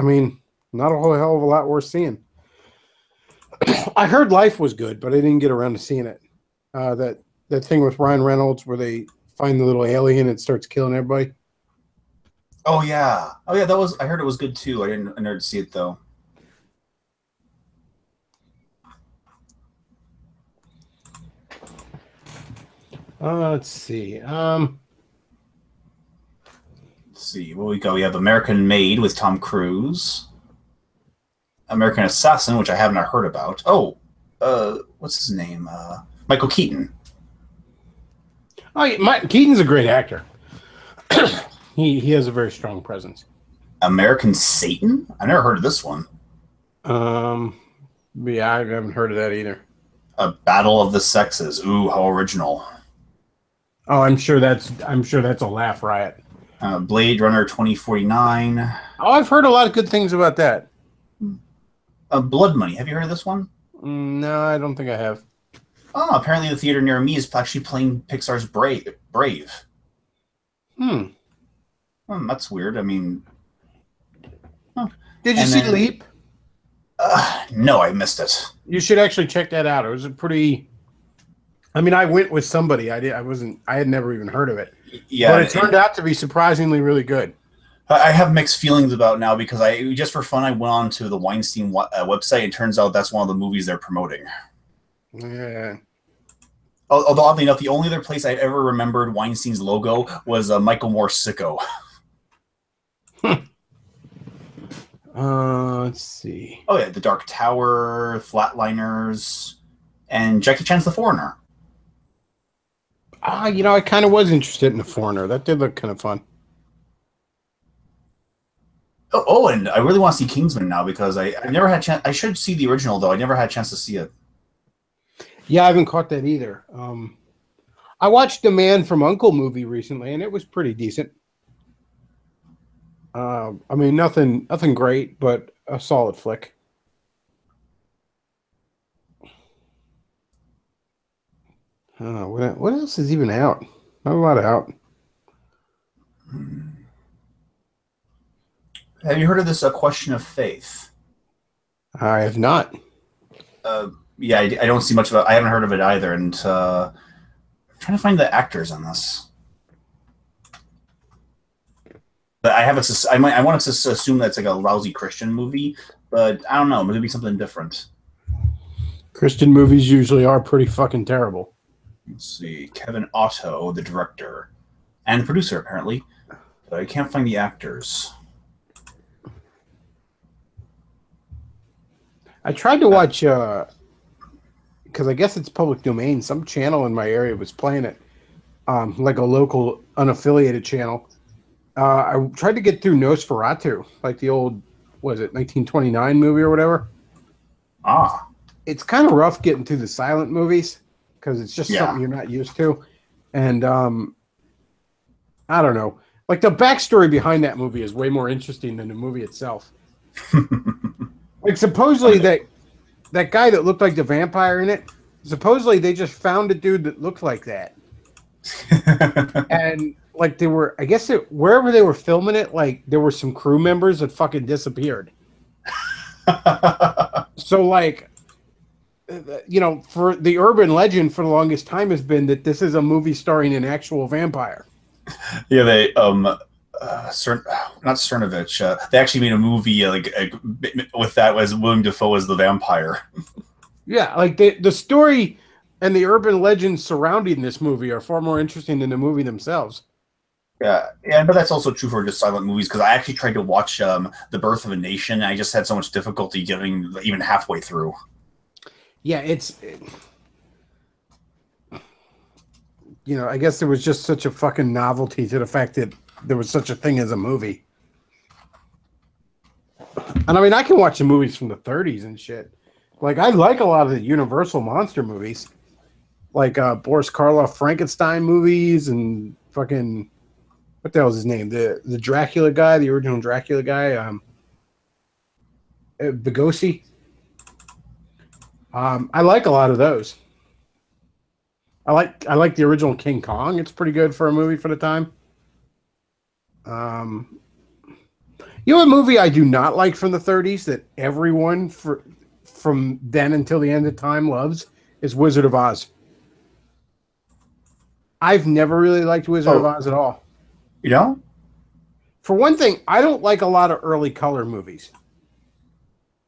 not a whole hell of a lot worth seeing. I heard Life was good, but I didn't get around to seeing it. That thing with Ryan Reynolds where they find the little alien and starts killing everybody. Oh yeah, I heard it was good too. I never see it though. Let's see. Let's see. What we got? We have American Made with Tom Cruise. American Assassin, which I haven't heard about. Oh, what's his name? Michael Keaton. Oh, Keaton's a great actor. He has a very strong presence. American Satan? I never heard of this one. Yeah, I haven't heard of that either. A Battle of the Sexes. Ooh, how original. Oh, I'm sure that's a laugh riot. Blade Runner 2049. Oh, I've heard a lot of good things about that. Blood Money. Have you heard of this one? No, I don't think I have. Oh, apparently the theater near me is actually playing Pixar's Brave. That's weird. Did you see Leap? No, I missed it. You should actually check that out. It was a pretty... I went with somebody. I had never even heard of it. Yeah, but it turned out to be surprisingly really good. I have mixed feelings about now because just for fun, I went on to the Weinstein website. And it turns out that's one of the movies they're promoting. Yeah. Although oddly enough, the only other place I ever remembered Weinstein's logo was Michael Moore's Sicko. Let's see. Oh yeah, The Dark Tower, Flatliners, and Jackie Chan's The Foreigner. I kind of was interested in The Foreigner. That did look kind of fun. Oh, and I really want to see Kingsman now because I never had a chance. I should see the original though. I never had a chance to see it. Yeah, I haven't caught that either. I watched the Man from Uncle movie recently, and it was pretty decent. I mean, nothing great, but a solid flick. What else is even out? Not a lot out. Have you heard of this A Question of Faith? I have not. Yeah, I don't see much of it. I haven't heard of it either, and I'm trying to find the actors on this. But I have I want to assume that's like a lousy Christian movie, but I don't know. Maybe something different. Christian movies usually are pretty fucking terrible. Let's see. Kevin Otto, the director and the producer, apparently, but I can't find the actors. I tried to watch because I guess it's public domain. Some channel in my area was playing it, like a local unaffiliated channel. I tried to get through Nosferatu, like the old, was it 1929 movie or whatever? Ah. It's kind of rough getting through the silent movies because it's just something you're not used to. And I don't know. Like the backstory behind that movie is way more interesting than the movie itself. Like supposedly that guy that looked like the vampire in it, supposedly they just found a dude that looked like that. And like they were, I guess wherever they were filming it, like there were some crew members that fucking disappeared. So like, you know, for the urban legend for the longest time has been that this is a movie starring an actual vampire. Yeah, they not Cernovich. They actually made a movie with that as William Dafoe as the vampire. Yeah, like the story and the urban legends surrounding this movie are far more interesting than the movie themselves. Yeah, but that's also true for just silent movies because I actually tried to watch The Birth of a Nation, and I just had so much difficulty getting even halfway through. Yeah, you know, I guess there was just such a fucking novelty to the fact that there was such a thing as a movie. And I mean, I can watch the movies from the 30s and shit. Like, I like a lot of the Universal monster movies, like Boris Karloff Frankenstein movies and fucking, what the hell is his name? The Dracula guy, the original Dracula guy, Vigosi. I like a lot of those. I like the original King Kong. It's pretty good for a movie for the time. You know, a movie I do not like from the 30s that everyone from then until the end of time loves is Wizard of Oz. I've never really liked Wizard of Oz at all. You know? For one thing, I don't like a lot of early color movies.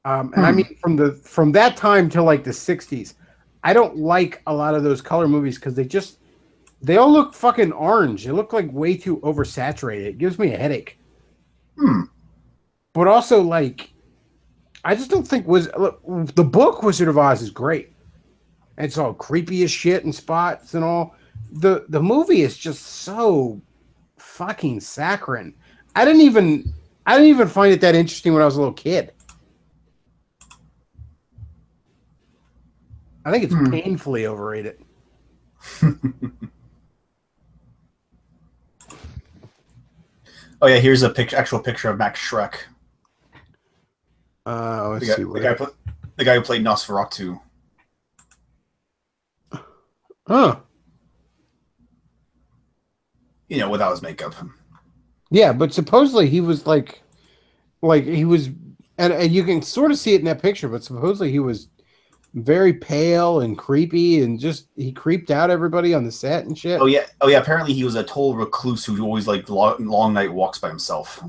And I mean from that time till like the 60s, I don't like a lot of those color movies because they all look fucking orange. They look like way too oversaturated. It gives me a headache. But also, like, I just don't think the book Wizard of Oz is great. It's all creepy as shit and spots and all. The movie is just so fucking saccharine. I didn't even find it that interesting when I was a little kid. I think it's painfully overrated. Oh yeah, here's a actual picture of Max Schreck. Let's see. The guy who played Nosferatu. Huh. You know, without his makeup. Yeah, but supposedly he was like he was, and you can sort of see it in that picture. But supposedly he was very pale and creepy, and just he creeped out everybody on the set and shit. Oh yeah. Apparently he was a total recluse who always like long night walks by himself.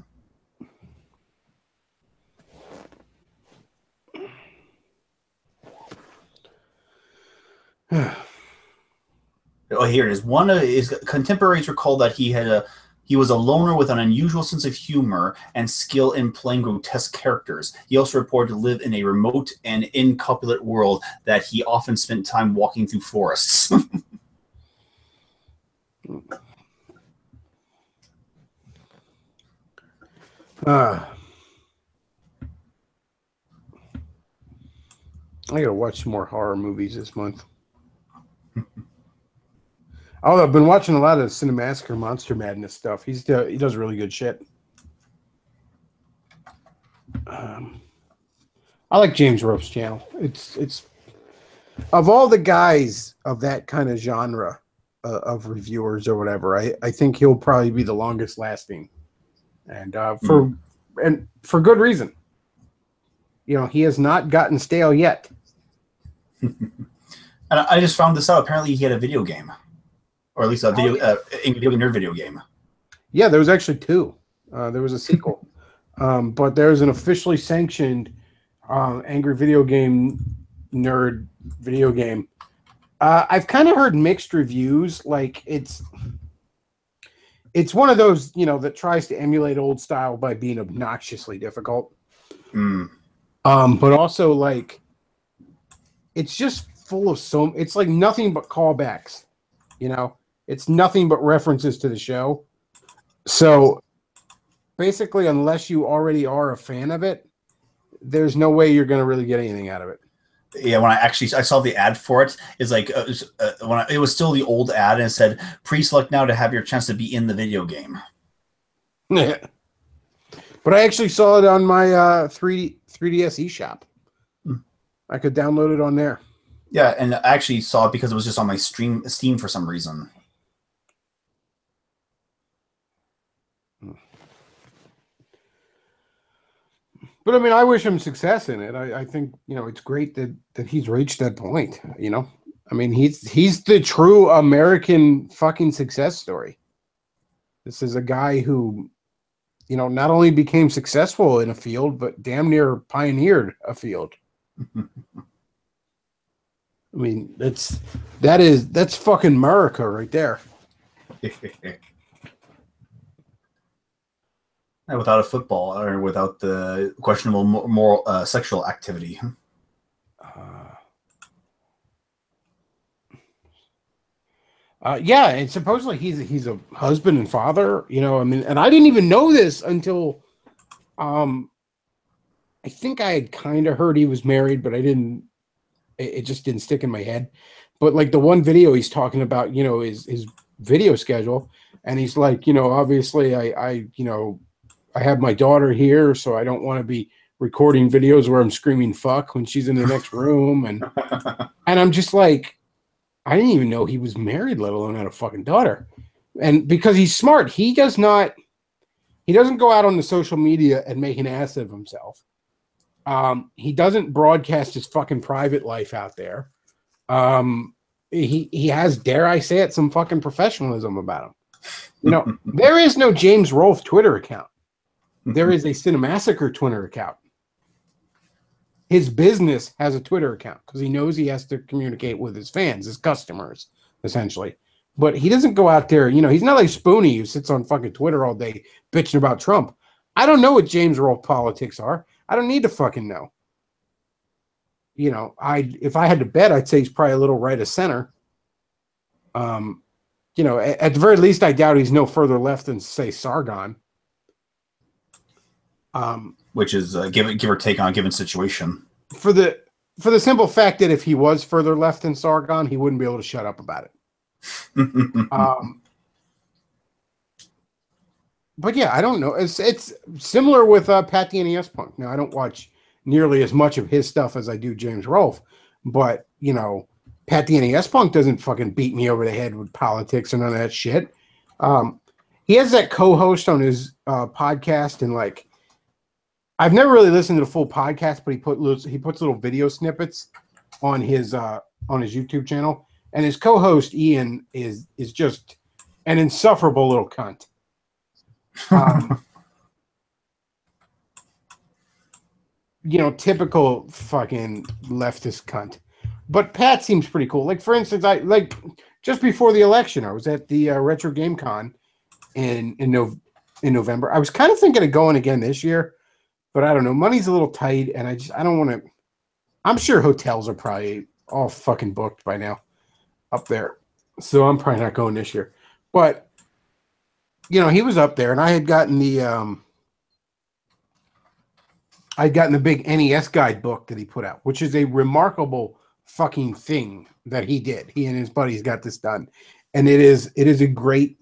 Oh, here it is. One of his contemporaries recalled that he was a loner with an unusual sense of humor and skill in playing grotesque characters. He also reported to live in a remote and incopulate world that he often spent time walking through forests. I gotta watch some more horror movies this month. Oh, I've been watching a lot of Cinemassacre Monster Madness stuff. He does really good shit. I like James Rope's channel. It's of all the guys of that kind of genre of reviewers or whatever, I think he'll probably be the longest lasting, and for good reason. You know, he has not gotten stale yet. And I just found this out. Apparently, he had a video game, or at least a video nerd video game. Yeah, there was actually two. There was a sequel, but there's an officially sanctioned angry video game nerd video game. I've kind of heard mixed reviews. Like it's one of those, you know, that tries to emulate old style by being obnoxiously difficult. But also like it's just full of it's like nothing but callbacks. You know, it's nothing but references to the show. So basically, unless you already are a fan of it, there's no way you're going to really get anything out of it. Yeah, when I saw the ad for it, it's like it was still the old ad, and it said pre-select now to have your chance to be in the video game. Yeah, but I actually saw it on my 3DS eShop. I could download it on there. Yeah, and I actually saw it because it was just on my Steam for some reason. But I mean, I wish him success in it. I think, you know, it's great that he's reached that point. You know, I mean, he's the true American fucking success story. This is a guy who, you know, not only became successful in a field, but damn near pioneered a field. I mean, that's fucking America right there. Without a football or without the questionable moral sexual activity. Yeah, and supposedly he's a husband and father. You know, I mean, and I didn't even know this until, I think I had kind of heard he was married, but I didn't. It just didn't stick in my head. But like the one video he's talking about, you know, his video schedule, and he's like, you know, obviously I you know, I have my daughter here, so I don't want to be recording videos where I'm screaming fuck when she's in the next room. And I'm just like, I didn't even know he was married, let alone had a fucking daughter. And because he's smart, he doesn't go out on the social media and make an ass of himself. He doesn't broadcast his fucking private life out there. He has, dare I say it, some fucking professionalism about him. You know, there is no James Rolfe Twitter account. There is a Cinemassacre Twitter account. His business has a Twitter account because he knows he has to communicate with his fans, his customers, essentially. But he doesn't go out there, you know, he's not like Spoonie who sits on fucking Twitter all day bitching about Trump. I don't know what James Rolfe politics are. I don't need to fucking know. You know, if I had to bet, I'd say he's probably a little right of center. You know, at the very least, I doubt he's no further left than, say, Sargon. Which is give or take on a given situation. For the simple fact that if he was further left than Sargon, he wouldn't be able to shut up about it. But yeah, I don't know. It's similar with Pat the NES Punk. Now, I don't watch nearly as much of his stuff as I do James Rolfe, but you know, Pat the NES Punk doesn't fucking beat me over the head with politics and none of that shit. He has that co-host on his podcast, and like, I've never really listened to the full podcast, but he puts little video snippets on his YouTube channel, and his co-host Ian is just an insufferable little cunt. You know, typical fucking leftist cunt. But Pat seems pretty cool. Like, for instance, I like just before the election, I was at the Retro Game Con in November. I was kind of thinking of going again this year, but I don't know. Money's a little tight, and I don't want to. I'm sure hotels are probably all fucking booked by now up there, so I'm probably not going this year. But you know, he was up there, and I had gotten the big NES guide book that he put out, which is a remarkable fucking thing that he did. He and his buddies got this done, And it is a great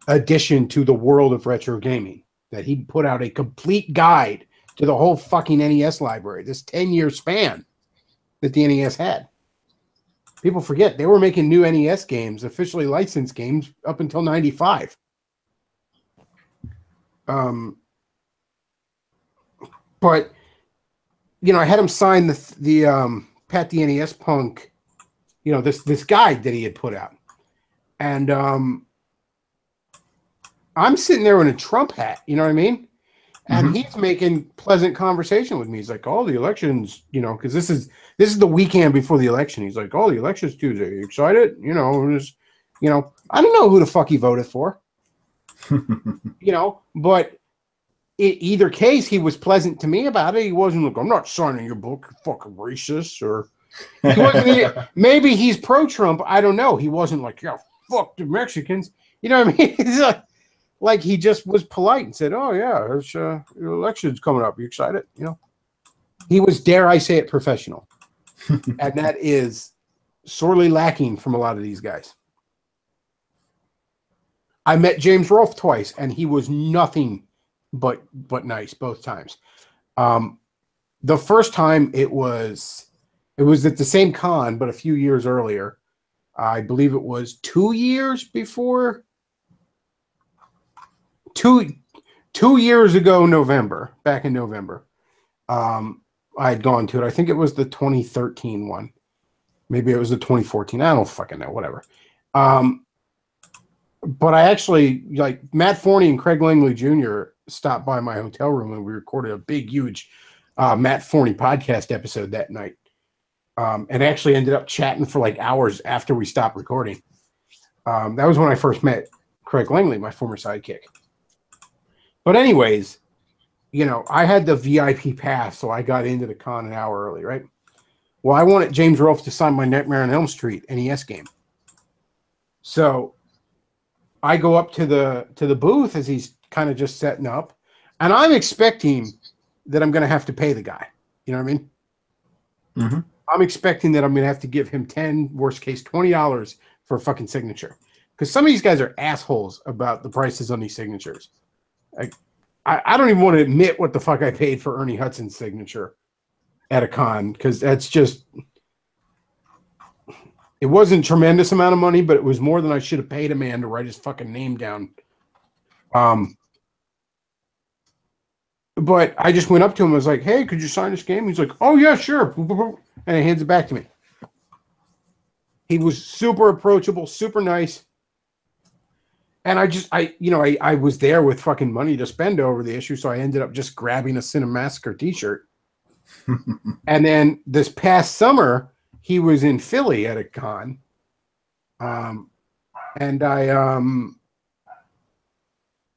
addition to the world of retro gaming that he put out a complete guide to the whole fucking NES library, this 10-year span that the NES had. People forget they were making new NES games, officially licensed games, up until 95. But I had him sign the Pat the NES Punk, this guide that he had put out, and I'm sitting there in a Trump hat, you know what I mean? And he's making pleasant conversation with me. He's like, "Oh, the elections, because this is the weekend before the election." He's like, "Oh, the election's Tuesday. Are you excited?" I don't know who the fuck he voted for, but in either case, he was pleasant to me about it. He wasn't like, "I'm not signing your book, you fucking racist," or he wasn't. Maybe he's pro-Trump. I don't know. He wasn't like, "Yeah, fuck the Mexicans." You know what I mean? He's like he just was polite and said, "Oh yeah, there's your election's coming up. You excited?" He was, dare I say it, professional, and that is sorely lacking from a lot of these guys. I met James Rolfe twice, and he was nothing but nice both times. The first time it was at the same con, but a few years earlier. I believe it was 2 years before. 2 years ago, back in November, I had gone to it. I think it was the 2013 one. Maybe it was the 2014. I don't fucking know, whatever. But I actually, Matt Forney and Craig Langley Jr. stopped by my hotel room and we recorded a big, huge Matt Forney podcast episode that night. And actually ended up chatting for hours after we stopped recording. That was when I first met Craig Langley, my former sidekick. But anyways, I had the VIP pass, so I got into the con an hour early, right? Well, I wanted James Rolfe to sign my Nightmare on Elm Street NES game. So I go up to the booth as he's kind of just setting up, and I'm expecting that I'm going to have to pay the guy. You know what I mean? Mm-hmm. I'm expecting that I'm going to have to give him $10, worst case $20 for a fucking signature. Because some of these guys are assholes about the prices on these signatures. I don't even want to admit what the fuck I paid for Ernie Hudson's signature at a con, because that's just, it wasn't a tremendous amount of money, but it was more than I should have paid a man to write his fucking name down. But I just went up to him. I was like, "Hey, could you sign this game?" He's like, "Oh yeah, sure." And he hands it back to me. He was super approachable, super nice. And I was there with fucking money to spend over the issue, so I ended up just grabbing a Cinemassacre t-shirt. And then this past summer, he was in Philly at a con. And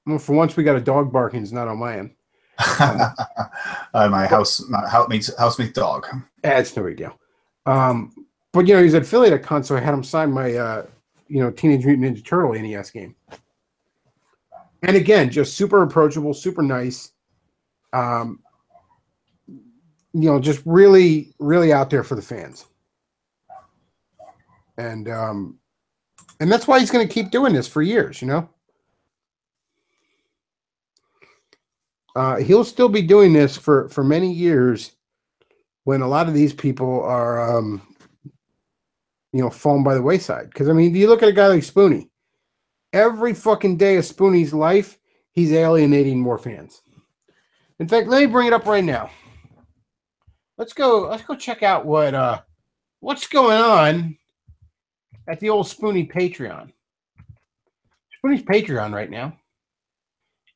well, for once we got a dog barking. It's not on my end. My housemate's dog. It's no big deal. But he's at Philly at a con, so I had him sign my Teenage Mutant Ninja Turtle NES game. And again, just super approachable, super nice. Just really, really out there for the fans. And that's why he's going to keep doing this for years, He'll still be doing this for many years when a lot of these people are, falling by the wayside. Because, you look at a guy like Spoonie. Every fucking day of Spoonie's life, he's alienating more fans. In fact, let me bring it up right now. Let's go check out what's going on at the old Spoonie Patreon. Spoonie's Patreon right now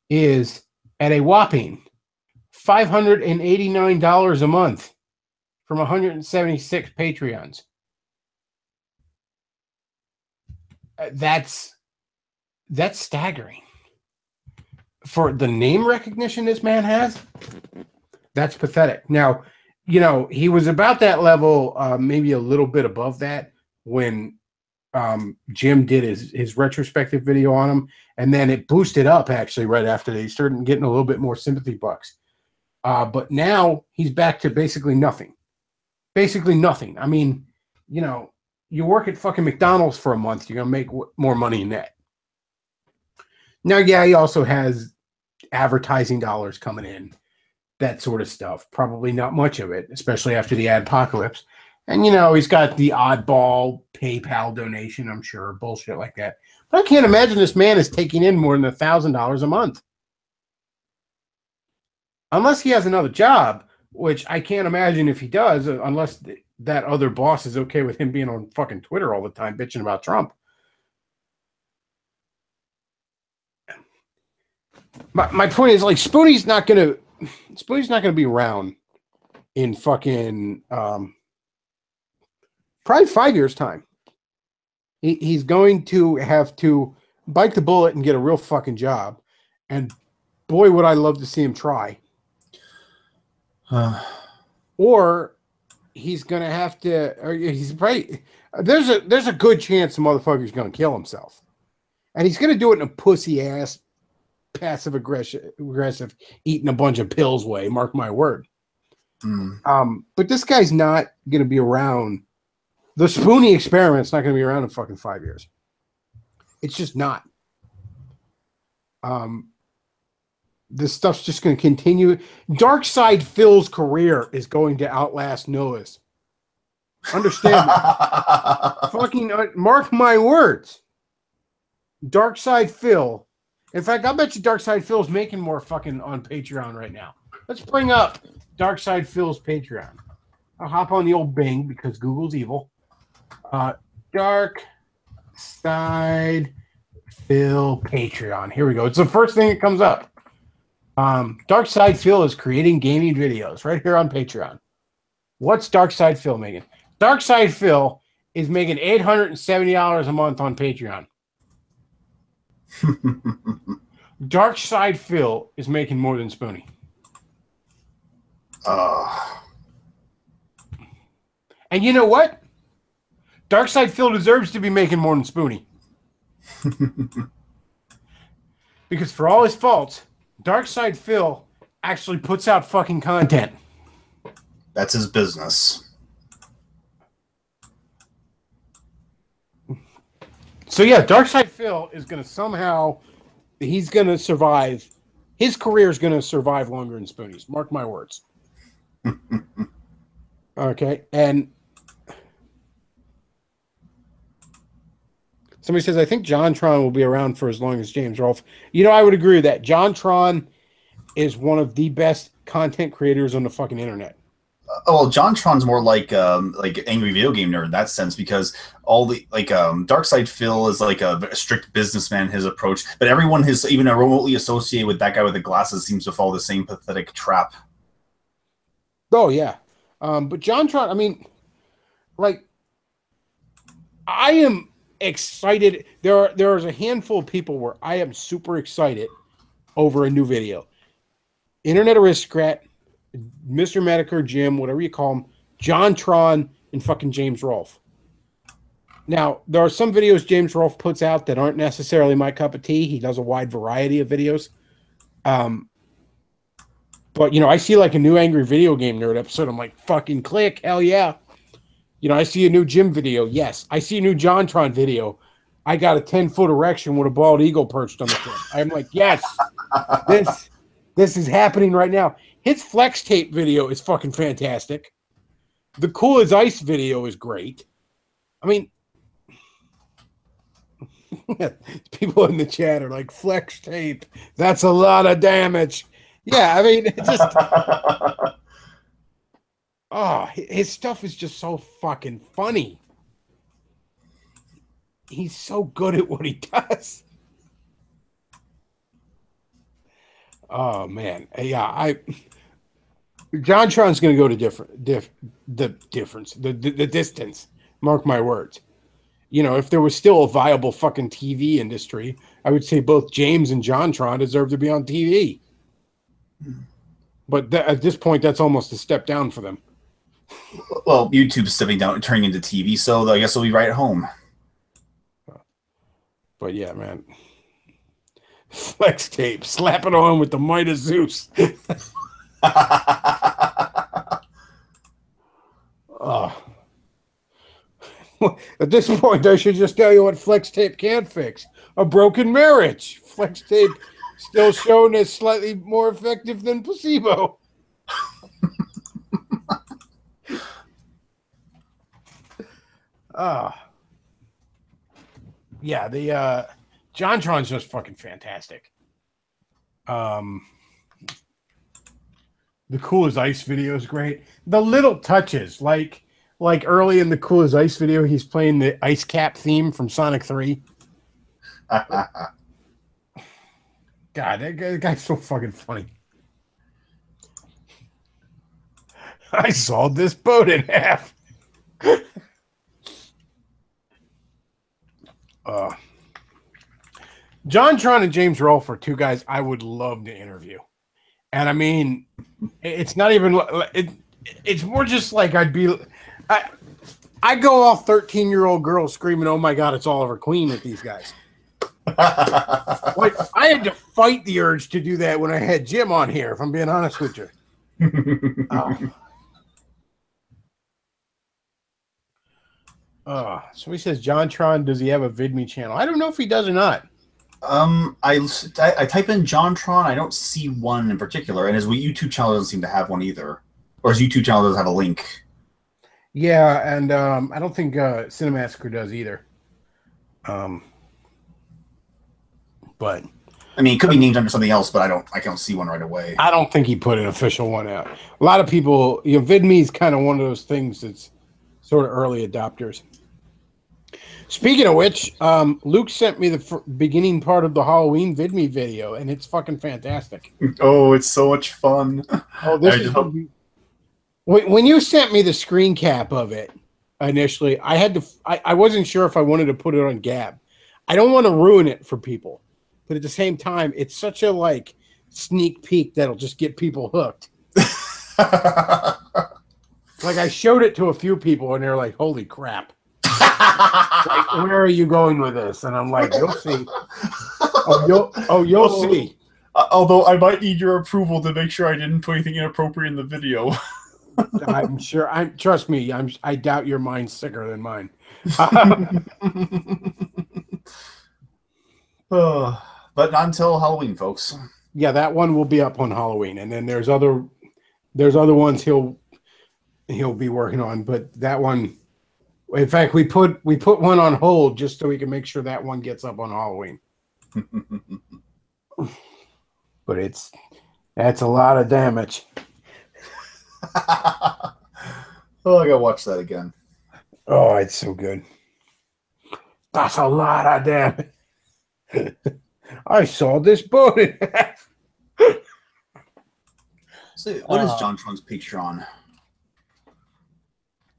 is at a whopping $589 a month from 176 Patreons. That's staggering. For the name recognition this man has, that's pathetic. Now, he was about that level, maybe a little bit above that when Jim did his retrospective video on him, and then it boosted up actually right after they started getting a little bit more sympathy bucks. But now he's back to basically nothing. Basically nothing. you work at fucking McDonald's for a month, you're gonna make more money in that. Now, yeah, he also has advertising dollars coming in, that sort of stuff. Probably not much of it, especially after the adpocalypse. And, he's got the oddball PayPal donation, I'm sure, bullshit like that. But I can't imagine this man is taking in more than $1,000 a month. Unless he has another job, which I can't imagine if he does, unless that other boss is okay with him being on fucking Twitter all the time bitching about Trump. My point is, like, Spoonie's not gonna be around in fucking probably 5 years' time. He's going to have to bite the bullet and get a real fucking job. And boy, would I love to see him try. Or he's gonna have to. Or he's probably there's a good chance the motherfucker's gonna kill himself, and he's gonna do it in a pussy ass, passive aggressive, eating a bunch of pills way. Mark my word. But this guy's not gonna be around. The Spoonie experiment's not gonna be around in fucking 5 years. It's just not. This stuff's just going to continue. Darkside Phil's career is going to outlast Noah's. Understand that. Fucking mark my words. Darkside Phil. In fact, I bet you Darkside Phil's making more fucking on Patreon right now. Let's bring up Darkside Phil's Patreon. I'll hop on the old Bing because Google's evil. Darkside Phil Patreon. Here we go. It's the first thing that comes up. Darkside Phil is creating gaming videos right here on Patreon. What's Darkside Phil making? Darkside Phil is making $870 a month on Patreon. Darkside Phil is making more than Spoonie. And you know what? Darkside Phil deserves to be making more than Spoonie. Because for all his faults, Darkside Phil actually puts out fucking content. That's his business. So yeah, Darkside Phil is going to somehow, he's going to survive. His career is going to survive longer than Spoonie's. Mark my words. Okay, and somebody says, I think JonTron will be around for as long as James Rolfe. I would agree with that. JonTron is one of the best content creators on the fucking internet. Well, JonTron's more like angry video game nerd in that sense, because all the Darkside Phil is like a strict businessman in his approach, but everyone who's even remotely associated with that guy with the glasses seems to follow the same pathetic trap. Oh yeah, but JonTron, I mean, like, I am excited. There's a handful of people where I am super excited over a new video. Internet Aristocrat, Mr. Medicare, Jim, whatever you call him, JonTron, and fucking James Rolfe. Now, there are some videos James Rolfe puts out that aren't necessarily my cup of tea. He does a wide variety of videos. But, I see like a new Angry Video Game Nerd episode. I'm like, fucking click, hell yeah. I see a new Jim video. Yes. I see a new JonTron video. I got a 10-foot erection with a bald eagle perched on the tip. I'm like, yes, this is happening right now. His flex tape video is fucking fantastic. The Cool as Ice video is great. I mean, people in the chat are like, flex tape, that's a lot of damage. Yeah, I mean, it's just... Oh, his stuff is just so fucking funny. He's so good at what he does. Oh man, yeah. JonTron's going to go to the distance. Mark my words. If there was still a viable fucking TV industry, I would say both James and JonTron deserve to be on TV. But at this point, that's almost a step down for them. Well, YouTube's stepping down and turning into TV, so I guess they'll be right at home. But yeah, man. Flex tape. Slap it on with the might of Zeus. Oh. At this point, I should just tell you what flex tape can fix: a broken marriage. Flex tape still shown as slightly more effective than placebo. Yeah, the JonTron's just fucking fantastic. The Cool as Ice video is great. The little touches, like early in the Cool as Ice video, he's playing the Ice Cap theme from Sonic 3. God, that guy's so fucking funny. I sawed this boat in half. JonTron and James Rolfe are two guys I would love to interview. And I mean, it's not even it's more just like I go off 13-year-old girls screaming, "Oh my God, it's Oliver Queen" at these guys. Like, I had to fight the urge to do that when I had Jim on here, if I'm being honest with you. So he says, JonTron, does he have a VidMe channel? I don't know if he does or not. I type in JonTron. I don't see one in particular, and his YouTube channel doesn't seem to have one either. Or his YouTube channel doesn't have a link. Yeah, and I don't think Cinemassacre does either. But I mean, it could be named under something else, but I can't see one right away. I don't think he put an official one out. A lot of people, VidMe is kind of one of those things that's sort of early adopters. Speaking of which, Luke sent me the beginning part of the Halloween VidMe video, and it's fucking fantastic. Oh, it's so much fun. Oh, this is when you sent me the screen cap of it initially, I wasn't sure if I wanted to put it on Gab. I don't want to ruin it for people, but at the same time, it's such a sneak peek that'll just get people hooked. Like, I showed it to a few people, and they're like, "Holy crap. Like, where are you going with this?" And I'm like, "You'll see." You'll see. Although I might need your approval to make sure I didn't put anything inappropriate in the video. I'm sure. Trust me. I doubt your mind's sicker than mine. But not until Halloween, folks. Yeah, that one will be up on Halloween, and then there's other ones he'll be working on, but that one. In fact, we put one on hold just so we can make sure that one gets up on Halloween. But that's a lot of damage. Oh, I gotta watch that again. Oh, it's so good. That's a lot of damage. I saw this boat in half. So, what is JonTron's Patreon?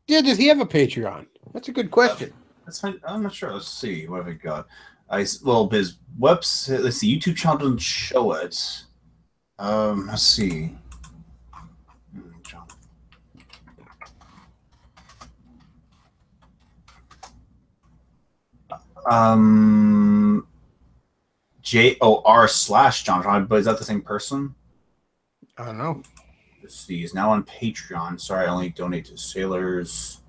Yeah, does he have a Patreon? That's a good question. That's fine. I'm not sure. Let's see. What have we got? His website. Let's see. YouTube channel doesn't show it. Let's see. JOR/JonTron, but is that the same person? I don't know. Let's see. He's now on Patreon. Sorry, I only donate to sailors.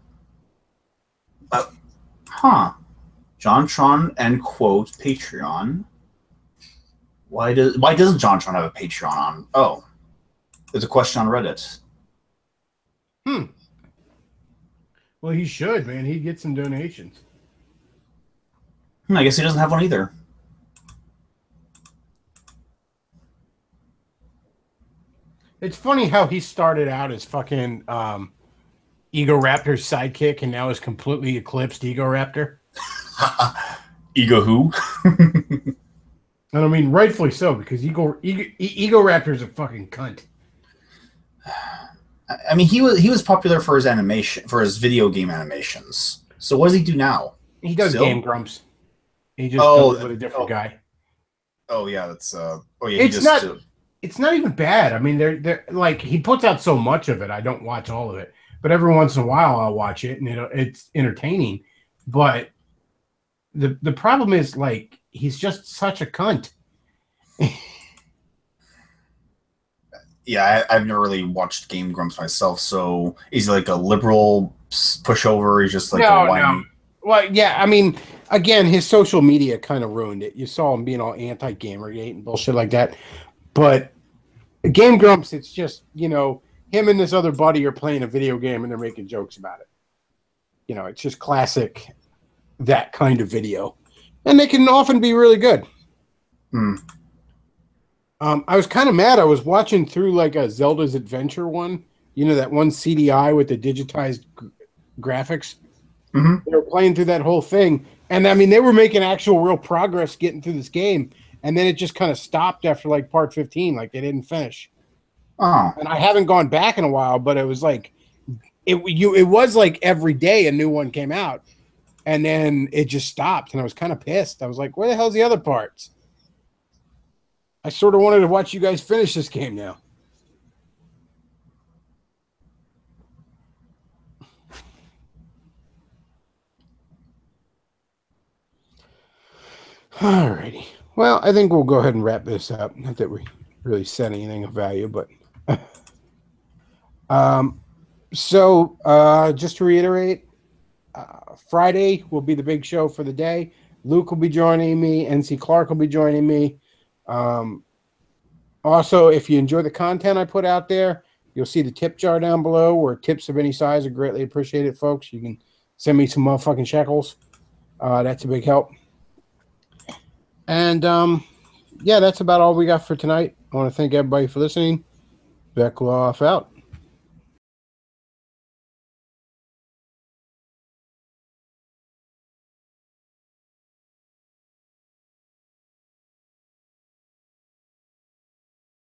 JonTron and quote Patreon. Why doesn't JonTron have a Patreon on? Oh, there's a question on Reddit. Well, he should, man. He'd get some donations. I guess he doesn't have one either. It's funny how he started out as fucking Ego Raptor's sidekick and now is completely eclipsed Ego Raptor. Ego who? And I mean, rightfully so, because Ego Raptor's a fucking cunt. I mean, he was popular for his animation, for his video game animations. So what does he do now? He does Game Grumps. He just does it with a different guy. Oh yeah, that's It's not even bad. I mean, they're like, he puts out so much of it. I don't watch all of it, but every once in a while I'll watch it, and it's entertaining. But the problem is, like, he's just such a cunt. Yeah, I've never really watched Game Grumps myself. So is he like a liberal pushover? He's just like a whiny. Well, yeah, I mean, again, his social media kind of ruined it. You saw him being all anti-Gamergate and bullshit like that. But Game Grumps, it's just, him and this other buddy are playing a video game and they're making jokes about it. It's just classic, that kind of video. And they can often be really good. I was kind of mad. I was watching through like a Zelda's Adventure one. That one CDI with the digitized graphics. Mm-hmm. They were playing through that whole thing. And, I mean, they were making actual real progress getting through this game. And then it just kind of stopped after, like, part 15. Like, they didn't finish. Oh. And I haven't gone back in a while, but it was like it was like every day a new one came out. And then it just stopped. And I was kind of pissed. I was like, where the hell's the other parts? I sort of wanted to watch you guys finish this game now. Alrighty. Well, I think we'll go ahead and wrap this up. Not that we really said anything of value, but just to reiterate, Friday will be the big show for the day. Luke will be joining me. NC Clark will be joining me. Also, if you enjoy the content I put out there, you'll see the tip jar down below where tips of any size are greatly appreciated, folks. You can send me some motherfucking shekels. That's a big help. And, that's about all we got for tonight. I want to thank everybody for listening. Bechtloff out.